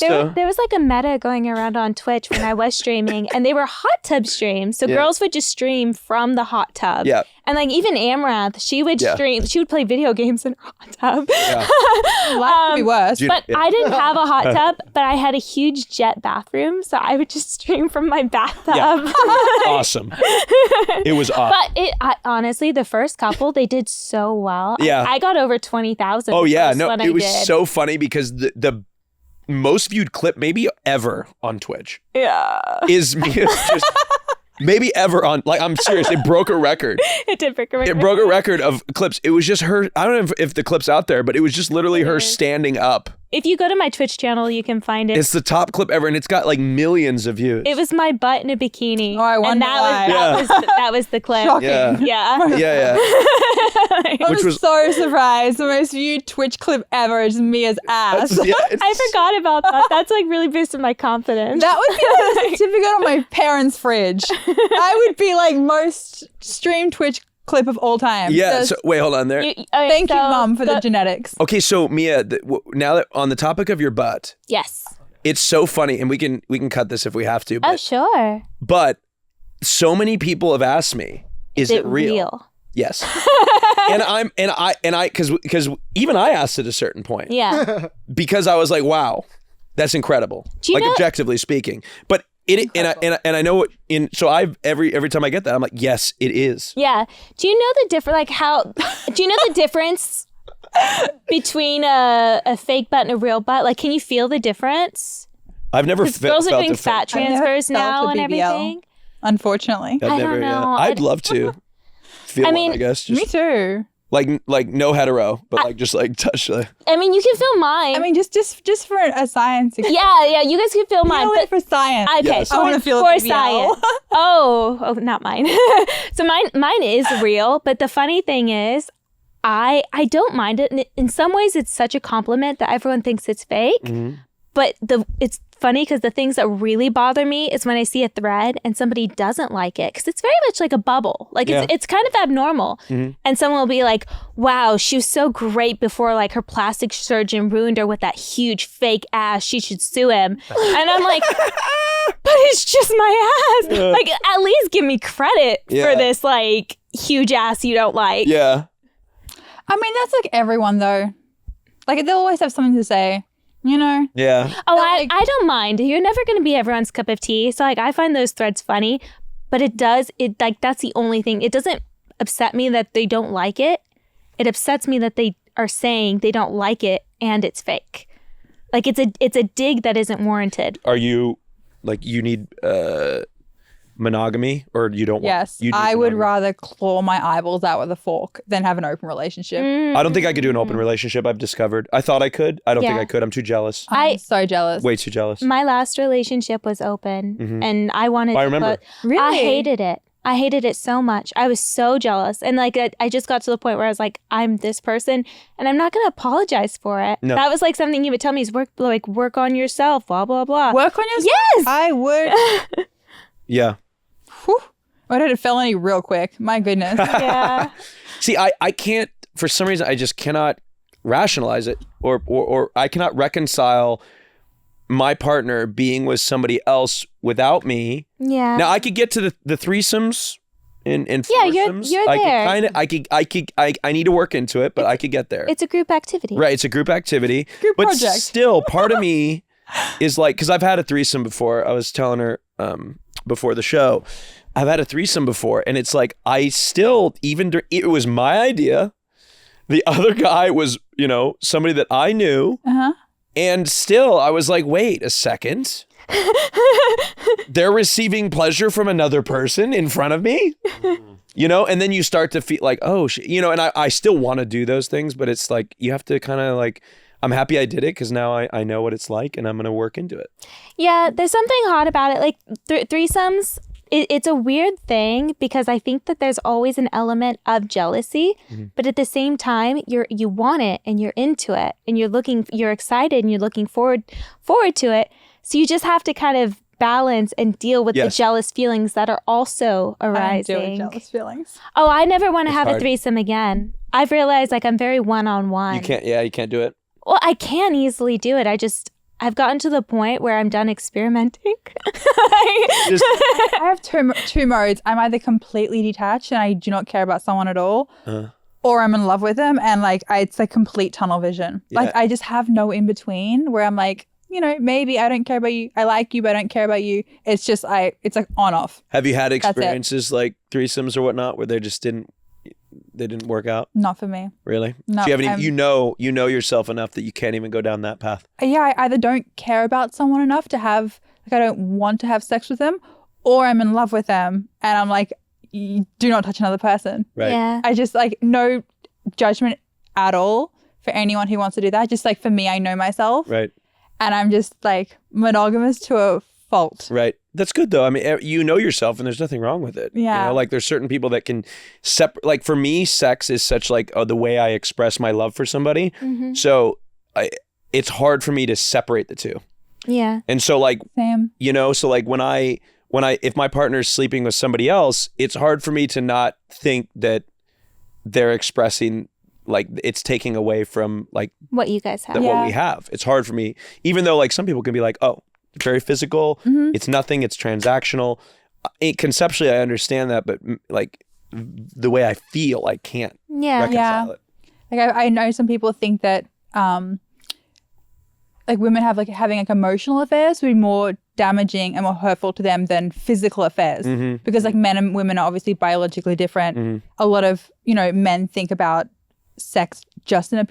still, There was like a meta going around on Twitch when I was streaming, and they were hot tub streams. So Yeah. girls would just stream from the hot tub. Yeah. And like even Amaranth, she would stream, she would play video games in her hot tub. Life could be worse. Dude, But I didn't have a hot tub, but I had a huge jet bathroom. So I would just stream from my bathtub. Yeah. Awesome. It was awesome. But honestly, the first couple, they did so well. Yeah. I got over 20,000. Oh yeah, no, when it was did. so funny because the most viewed clip maybe ever on Twitch is me just maybe ever on, like, I'm serious, it broke a record. It did break a record. It broke a record of clips. It was just her, I don't know if the clip's out there, but it was just literally her standing up. If you go to my Twitch channel, you can find it. It's the top clip ever and it's got like millions of views. It was my butt in a bikini. Oh, I wonder and that why. that was the clip. Shocking. Yeah. Yeah. Yeah. I was so surprised. The most viewed Twitch clip ever is Mia's ass. Yeah, I forgot about that. That's like really boosted my confidence. That would be like a certificate on my parents' fridge. I would be like most streamed Twitch clip of all time. Yeah. So wait, hold on there. Thank you, Mom, for the genetics. Okay, so Mia, now that on the topic of your butt, Yes. it's so funny, and we can cut this if we have to. But, Oh, sure. But so many people have asked me, "Is it real?" Yes. and I because even I asked at a certain point. Yeah. Because I was like, "Wow, that's incredible." Do you like know- objectively speaking, but. And I know what so I've every time I get that I'm like, yes, it is. Yeah. Do you know the difference? Like how? Do you know the difference between a fake butt and a real butt? Like, can you feel the difference? I've never Because felt girls are doing the fat I've never transfers felt now a and BBL. everything. Unfortunately. I've I never, don't know. I'd love to feel I mean, one, I guess. Me Just too. like no hetero, but like just like touch the. I mean, you can feel mine. I mean, just for a science. yeah, you guys can feel mine. But But for science. okay, Yes. I want to feel for the BBL. science. Oh, not mine. So mine is real. But the funny thing is, I don't mind it. And in some ways, it's such a compliment that everyone thinks it's fake. Mm-hmm. But it's funny because the things that really bother me is when I see a thread and somebody doesn't like it, because it's very much like a bubble. Like it's kind of abnormal. Mm-hmm. And someone will be like, wow, she was so great before like her plastic surgeon ruined her with that huge fake ass. She should sue him. And I'm like, but it's just my ass. Like at least give me credit for this like huge ass you don't like. Yeah. I mean, that's like everyone though. Like they'll always have something to say. You know? Yeah. Oh, Like- I don't mind. You're never going to be everyone's cup of tea. So like I find those threads funny, but it like that's the only thing. It doesn't upset me that they don't like it. It upsets me that they are saying they don't like it and it's fake. Like it's a dig that isn't warranted. Are you like you need monogamy or you don't Yes. want you need I would monogamy? rather claw my eyeballs out with a fork than have an open relationship. I don't think I could do an open relationship. I've discovered. I thought I could. I don't think Yeah. I could. I'm too jealous. I'm so jealous. Way too jealous. My last relationship was open and I wanted I to remember. Really? I hated it. I hated it so much. I was so jealous. And like I just got to the point where I was like, I'm this person and I'm not going to apologize for it. No. That was like something he would tell me is work on yourself, blah, blah, blah. Work on yourself? Yes. I would. Yeah. Whew. I did a felony real quick. My goodness. Yeah. See, I can't, for some reason, I just cannot rationalize it or I cannot reconcile my partner being with somebody else without me. Yeah. Now, I could get to the threesomes and Yeah, foursomes. you're there. I need to work into it, but I could get there. It's a group activity. Right, it's a group activity. Group but project. still, part of me is like, because I've had a threesome before. I was telling her before the show, I've had a threesome before, and it's like I still, it was my idea. The other guy was, somebody that I knew, Uh-huh. and still I was like, wait a second. They're receiving pleasure from another person in front of me, and then you start to feel like, oh, and I still want to do those things, but it's like, you have to kind of like, I'm happy I did it because now I know what it's like and I'm going to work into it. Yeah, there's something hot about it. Like threesomes, it's a weird thing because I think that there's always an element of jealousy, but at the same time, you want it and you're into it and you're excited and you're looking forward to it. So you just have to kind of balance and deal with the jealous feelings that are also arising. I deal with jealous feelings. Oh, I never want to have a threesome again. I've realized like I'm very one-on-one. You can't do it. Well, I can easily do it. I've gotten to the point where I'm done experimenting. I have two modes. I'm either completely detached and I do not care about someone at all, or I'm in love with them and like it's like complete tunnel vision. Yeah. Like I just have no in between where I'm like, you know, maybe I don't care about you. I like you, but I don't care about you. It's just it's like on off. Have you had experiences like threesomes or whatnot where they just didn't work out? Not for me. Really? No. Do you have any, you know yourself enough that you can't even go down that path? Yeah, I either don't care about someone enough to have, like I don't want to have sex with them, or I'm in love with them and I'm like, you do not touch another person. Right. Yeah. I just like no judgment at all for anyone who wants to do that. Just like for me, I know myself. Right. And I'm just like monogamous to a fault. Right. That's good though. I mean, you know yourself and there's nothing wrong with it. Yeah. You know, like there's certain people that can like for me, sex is such like the way I express my love for somebody. Mm-hmm. So it's hard for me to separate the two. Yeah. And so like, same. You know, so like when if my partner's sleeping with somebody else, it's hard for me to not think that they're expressing like it's taking away from like what you guys have. What we have. It's hard for me, even though like some people can be like, oh, very physical. Mm-hmm. It's nothing. It's transactional. Conceptually, I understand that, but like the way I feel, I can't reconcile it. Like I know some people think that like women have like having like emotional affairs would be more damaging and more hurtful to them than physical affairs, because like men and women are obviously biologically different. A lot of, you know, men think about sex just in a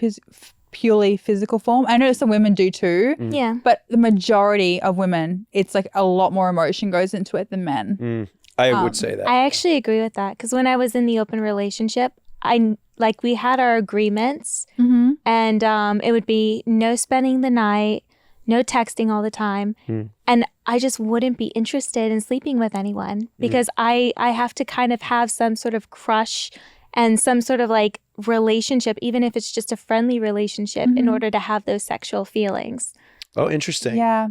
purely physical form. I know some women do too. Yeah. But the majority of women, it's like a lot more emotion goes into it than men. I would say that. I actually agree with that because when I was in the open relationship, we had our agreements and it would be no spending the night, no texting all the time. And I just wouldn't be interested in sleeping with anyone because I have to kind of have some sort of crush and some sort of like relationship, even if it's just a friendly relationship, in order to have those sexual feelings. Oh, interesting. Yeah.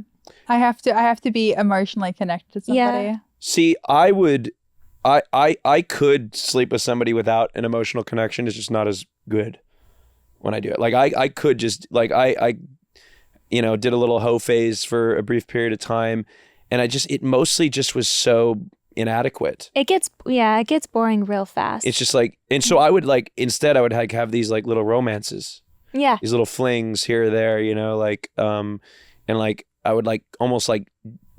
I have to be emotionally connected to somebody. Yeah. See, I could sleep with somebody without an emotional connection. It's just not as good when I do it. Like I could just like I you know, did a little hoe phase for a brief period of time, and it mostly just was so inadequate. It gets boring real fast. It's just like, and so I would like, instead I would like have these like little romances. Yeah. These little flings here or there, you know, like, and like I would like almost like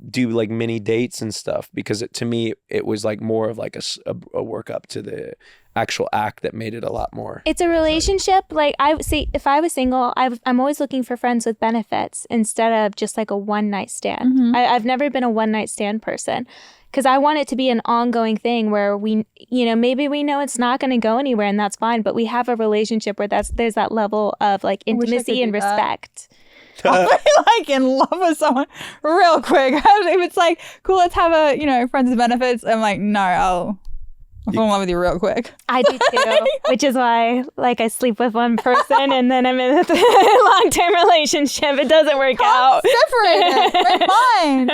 do like mini dates and stuff because to me it was like more of like a work up to the actual act that made it a lot more. It's a relationship. Like if I was single, I'm always looking for friends with benefits instead of just like a one night stand. I've never been a one night stand person. Because I want it to be an ongoing thing where we, you know, maybe we know it's not going to go anywhere and that's fine, but we have a relationship where there's that level of like intimacy and respect. I'm like in love with someone real quick. If it's like, cool, let's have a, you know, friends with benefits. I'm like, no, I'll fall in love with you real quick. I do too, which is why like I sleep with one person and then I'm in a long-term relationship. It doesn't work out. Separate it. We're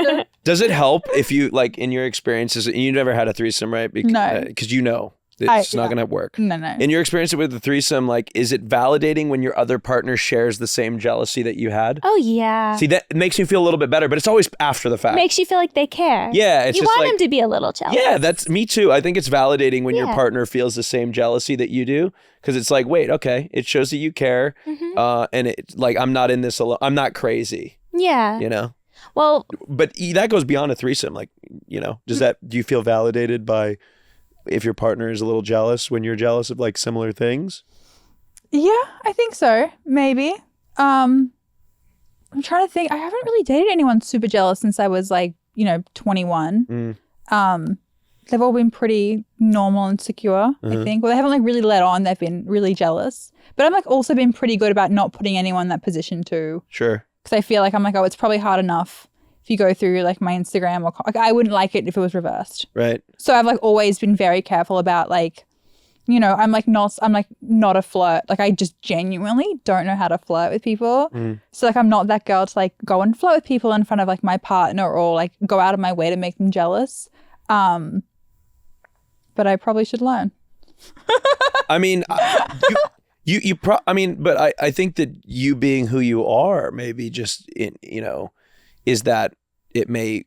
fine. Does it help if you like in your experiences, you never had a threesome, right? Because you know it's not going to work. No. In your experience with the threesome, like, is it validating when your other partner shares the same jealousy that you had? Oh, yeah. See, that makes me feel a little bit better, but it's always after the fact. Makes you feel like they care. Yeah. It's you just want like, them to be a little jealous. Yeah, that's me too. I think it's validating when your partner feels the same jealousy that you do. Because it's like, wait, okay, it shows that you care. And it's like, I'm not in this alone. I'm not crazy. Yeah. You know? Well, but that goes beyond a threesome. Like, you know, do you feel validated by if your partner is a little jealous when you're jealous of like similar things? Yeah, I think so. Maybe. I'm trying to think. I haven't really dated anyone super jealous since I was like, you know, 21. They've all been pretty normal and secure, I think. Well, they haven't like really let on. They've been really jealous. But I'm like also been pretty good about not putting anyone in that position too. Sure. Because I feel like I'm like, oh, it's probably hard enough if you go through like my Instagram or like I wouldn't like it if it was reversed. Right. So I've like always been very careful about like I'm not a flirt. Like I just genuinely don't know how to flirt with people. So like I'm not that girl to like go and flirt with people in front of like my partner or like go out of my way to make them jealous. But I probably should learn. I mean, but I think that you being who you are, maybe just is that it may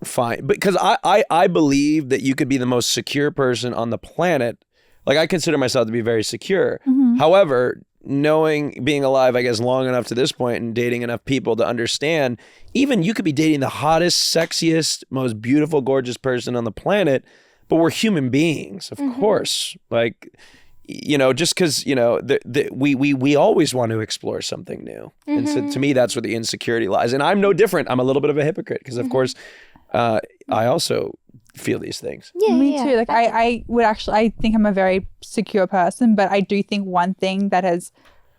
find, because I believe that you could be the most secure person on the planet. Like I consider myself to be very secure. However, being alive, I guess, long enough to this point and dating enough people to understand, even you could be dating the hottest, sexiest, most beautiful, gorgeous person on the planet, but we're human beings, of course. Like, just because, we always want to explore something new. And so to me, that's where the insecurity lies. And I'm no different. I'm a little bit of a hypocrite because, of course, I also feel these things. Yeah, me too. Like I think I'm a very secure person, but I do think one thing that has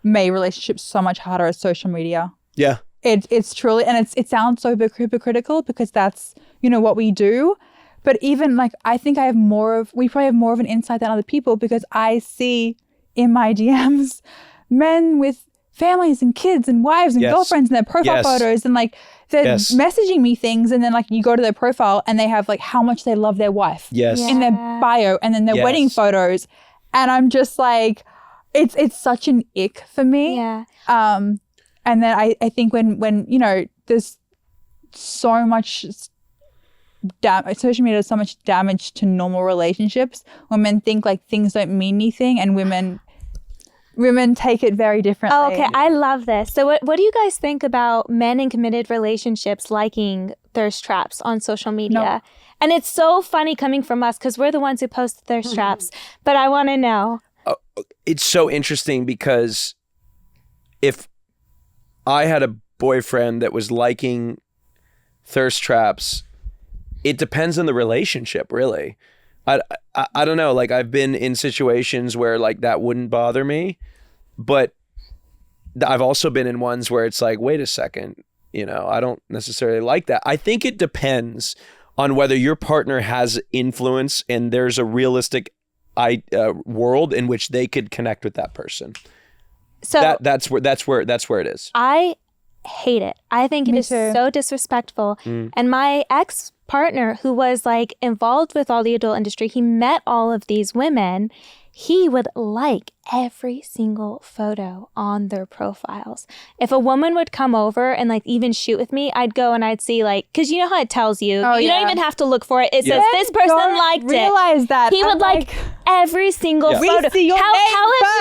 made relationships so much harder is social media. Yeah. It's truly, and it sounds so hypocritical because that's, what we do. But even like, I think we probably have more of an insight than other people because I see in my DMs men with families and kids and wives and girlfriends and their profile photos, and like they're messaging me things, and then like you go to their profile and they have like how much they love their wife in their bio, and then their wedding photos, and I'm just like, it's such an ick for me. And then I think when there's so much social media does so much damage to normal relationships, when men think like things don't mean anything, and women take it very differently. Oh, okay. I love this. So what do you guys think about men in committed relationships liking thirst traps on social media? No. And it's so funny coming from us because we're the ones who post the thirst traps. But I want to know. It's so interesting because if I had a boyfriend that was liking thirst traps, it depends on the relationship, really. I don't know. Like I've been in situations where like that wouldn't bother me, but I've also been in ones where it's like, wait a second, I don't necessarily like that. I think it depends on whether your partner has influence and there's a realistic world in which they could connect with that person. So that's where it is. I hate it. I think it is so disrespectful. And my ex-partner, who was like involved with all the adult industry, he met all of these women. He would like every single photo on their profiles. If a woman would come over and like even shoot with me, I'd go and I'd see like, because you know how it tells you, you don't even have to look for it. It says this person liked realize that. He would like every single photo. How has he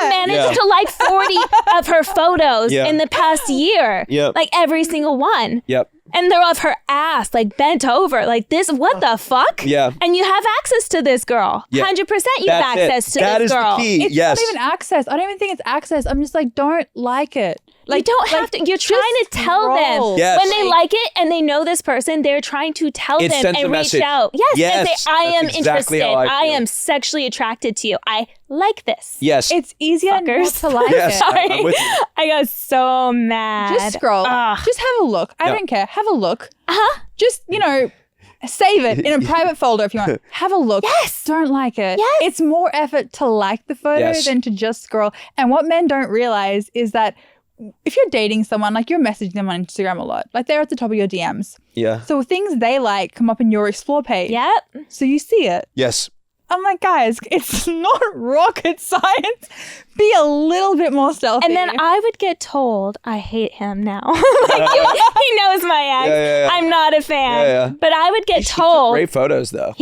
managed to like 40 of her photos in the past year? Like every single one. And they're of her ass, like bent over, like this. What the fuck? And you have access to this girl. 100% you have access to this girl. The key. It's not even access. I don't even think it's access. I'm just like, don't like it. Like, you don't have to. You're trying to tell them when they like it and they know this person. They're trying to tell them and reach out. And say, I am interested. I am sexually attracted to you. I like this. It's easier not to like it. Sorry, I got so mad. Just scroll. Just have a look. I don't care. Have a look. Just save it in a private folder if you want. Have a look. Don't like it. It's more effort to like the photo than to just scroll. And what men don't realize is that if you're dating someone, like you're messaging them on Instagram a lot, like they're at the top of your DMs. So things they like come up in your explore page. So you see it. I'm like, guys, it's not rocket science. Be a little bit more stealthy. And then I would get told, I hate him now. Like, he knows my ex. I'm not a fan. But I would get told. He took great photos, though.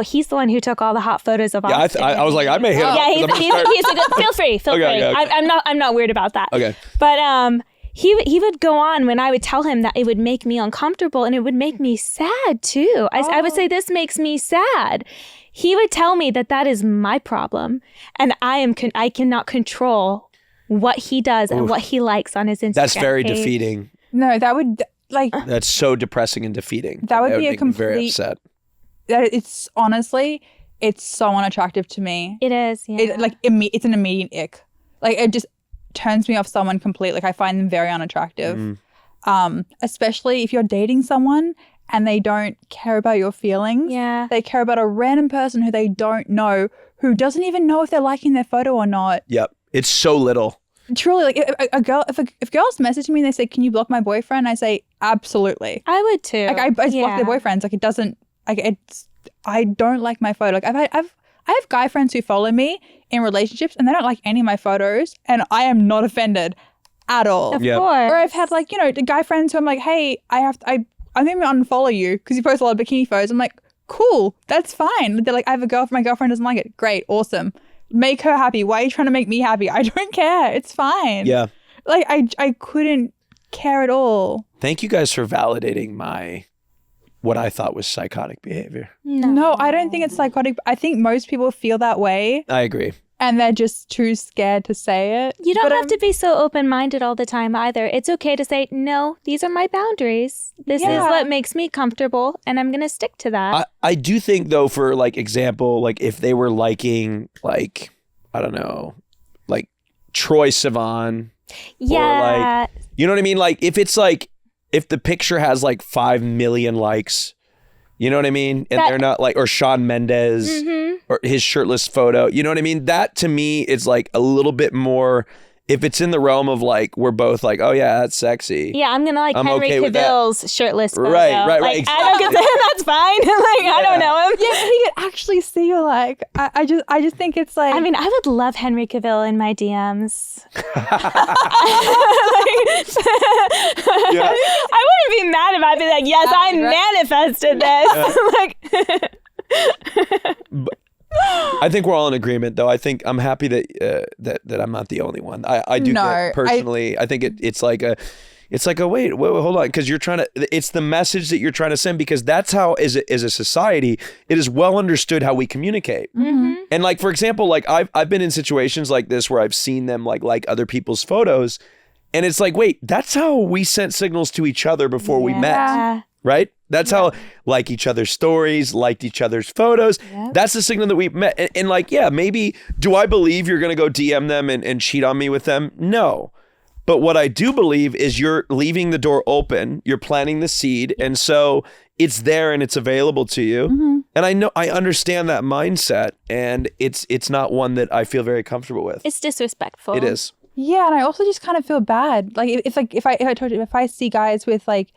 He's the one who took all the hot photos of Austin. I was like, I may hit him. He's a good, feel free. Okay. I'm not weird about that. But he would go on when I would tell him that it would make me uncomfortable and it would make me sad too. I would say, this makes me sad. He would tell me that is my problem, and I cannot control what he does and what he likes on his Instagram. That's very page. defeating. No, that would That's so depressing and defeating. That would be a make me very upset. It's honestly, it's so unattractive to me. It is. Yeah. It's an immediate ick. Like it just turns me off someone completely. Like I find them very unattractive. Especially if you're dating someone and they don't care about your feelings. Yeah. They care about a random person who they don't know, who doesn't even know if they're liking their photo or not. Yep. It's so little. Truly, like if girls message me and they say, "Can you block my boyfriend?" I say, "Absolutely." I would too. Like I block their boyfriends. Like it doesn't. Like I don't like my photo. Like I have guy friends who follow me in relationships and they don't like any of my photos, and I am not offended at all. Of course. Or I've had like the guy friends who I'm like, "Hey, I'm going to unfollow you because you post a lot of bikini photos." I'm like, "Cool, that's fine." They're like, "I have a girlfriend. My girlfriend doesn't like it." Great, awesome. Make her happy. Why are you trying to make me happy? I don't care. It's fine. Yeah. Like I couldn't care at all. Thank you guys for validating what I thought was psychotic behavior. No, I don't think it's psychotic. I think most people feel that way. I agree. And they're just too scared to say it. You don't have to be so open-minded all the time either. It's okay to say, no, these are my boundaries. This is what makes me comfortable, and I'm going to stick to that. I do think, though, for, like, example, like, if they were liking, like, I don't know, like, Troye Sivan. Yeah. Or, like, you know what I mean? Like, if it's, like, if the picture has, like, 5 million likes, you know what I mean? And they're not, like, or Shawn Mendes. Or his shirtless photo, you know what I mean? That to me is like a little bit more, if it's in the realm of like, we're both like, oh yeah, that's sexy. Yeah, I'm gonna like Henry Cavill's shirtless photo. Right, like, exactly. I don't get that, that's fine. Like, I don't know him. Yeah, but he could actually see you. Like, I just think it's like. I mean, I would love Henry Cavill in my DMs. I wouldn't be mad if I'd be like, yes, I manifested this. I think we're all in agreement, though. I think I'm happy that I'm not the only one. I do get personally. I think it's like a wait, hold on, because you're trying to. It's the message that you're trying to send, because that's how, as a society, it is well understood how we communicate. Mm-hmm. And like, for example, like I've been in situations like this where I've seen them like other people's photos, and it's like, wait, that's how we sent signals to each other before we met. Right? That's how, like each other's stories, liked each other's photos. Yep. That's the signal that we met. And like, yeah, maybe, do I believe you're going to go DM them and cheat on me with them? No. But what I do believe is you're leaving the door open, you're planting the seed, and so it's there and it's available to you. Mm-hmm. And I understand that mindset, and it's not one that I feel very comfortable with. It's disrespectful. It is. Yeah, and I also just kind of feel bad. Like if I see guys with like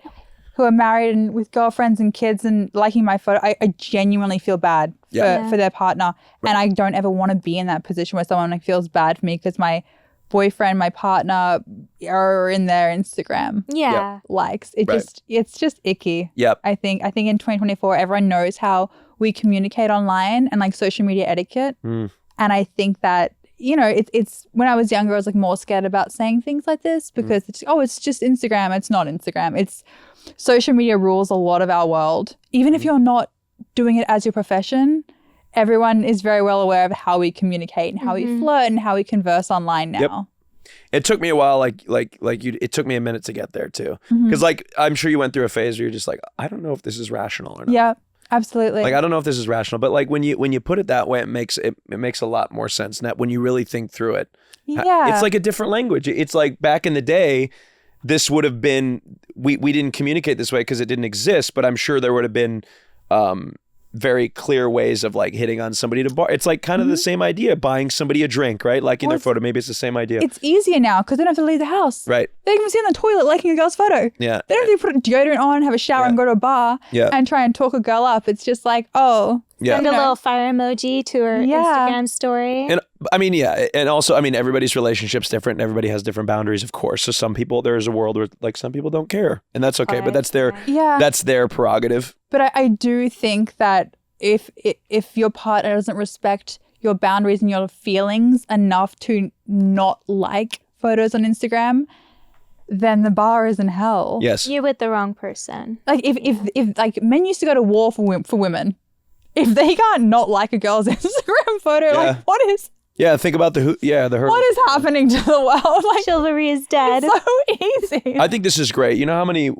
who are married and with girlfriends and kids and liking my photo, I genuinely feel bad for their partner. Right. And I don't ever want to be in that position where someone like feels bad for me because my boyfriend, my partner are in their Instagram likes. It's just icky. Yep. I think in 2024, everyone knows how we communicate online and like social media etiquette. And I think that, it's when I was younger, I was like more scared about saying things like this because it's just Instagram. It's not Instagram. It's social media rules a lot of our world. Even if you're not doing it as your profession, everyone is very well aware of how we communicate and how we flirt and how we converse online now. Yep. It took me a while, it took me a minute to get there too. Because like, I'm sure you went through a phase where you're just like, I don't know if this is rational or not. Yeah, absolutely. Like, I don't know if this is rational, but like when you put it that way, it makes a lot more sense now when you really think through it. Yeah. It's like a different language. It's like back in the day, this would have been, we didn't communicate this way because it didn't exist, but I'm sure there would have been very clear ways of like hitting on somebody to bar. It's like kind of the same idea, buying somebody a drink, right? Liking their photo. Maybe it's the same idea. It's easier now because they don't have to leave the house. Right. They can sit in the toilet liking a girl's photo. Yeah. They don't have to put deodorant on, have a shower and go to a bar and try and talk a girl up. It's just like, send a little fire emoji to her Instagram story. And I mean, and also, I mean, everybody's relationship's different and everybody has different boundaries, of course. So some people, there's a world where like some people don't care, and that's okay, but that's their prerogative. But I do think that if your partner doesn't respect your boundaries and your feelings enough to not like photos on Instagram, then the bar is in hell. Yes. You're with the wrong person. Like if like men used to go to war for women. If they can't not like a girl's Instagram photo, like what is? Yeah, think about the hurt. What is happening to the world? Like chivalry is dead. It's so easy. I think this is great. You know how many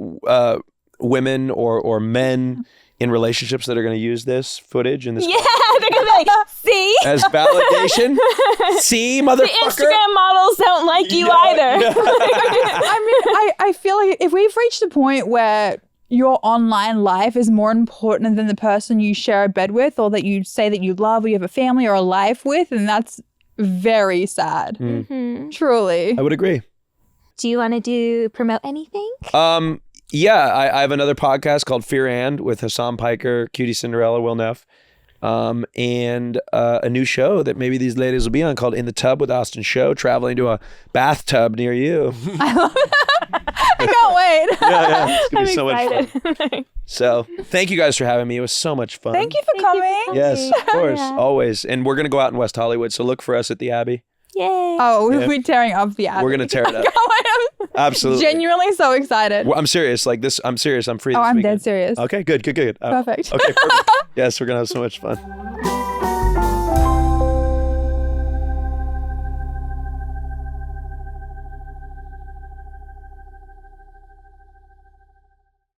women or men in relationships that are going to use this footage and this? Yeah, they're going to be like, see? As validation? See, motherfucker? The Instagram models don't like you either. I mean, I feel like if we've reached a point where your online life is more important than the person you share a bed with or that you say that you love or you have a family or a life with. And that's very sad. Truly. I would agree. Do you want to promote anything? Yeah, I have another podcast called Fear and with Hassan Piker, Cutie Cinderella, Will Neff. And a new show that maybe these ladies will be on called In the Tub with AustinShow, traveling to a bathtub near you. I love that. I can't wait. Yeah. It's going to be so excited. much fun. So thank you guys for having me. It was so much fun. Thank you for coming. Yes, of course. Always. And we're going to go out in West Hollywood. So look for us at the Abbey. Yay. Oh, we're tearing up the Abbey. We're going to tear it up. Absolutely. Genuinely so excited. Well, I'm serious. Like this, I'm serious. I'm free this I'm weekend. dead serious. Okay, good. Perfect. Okay, perfect. Yes, we're going to have so much fun.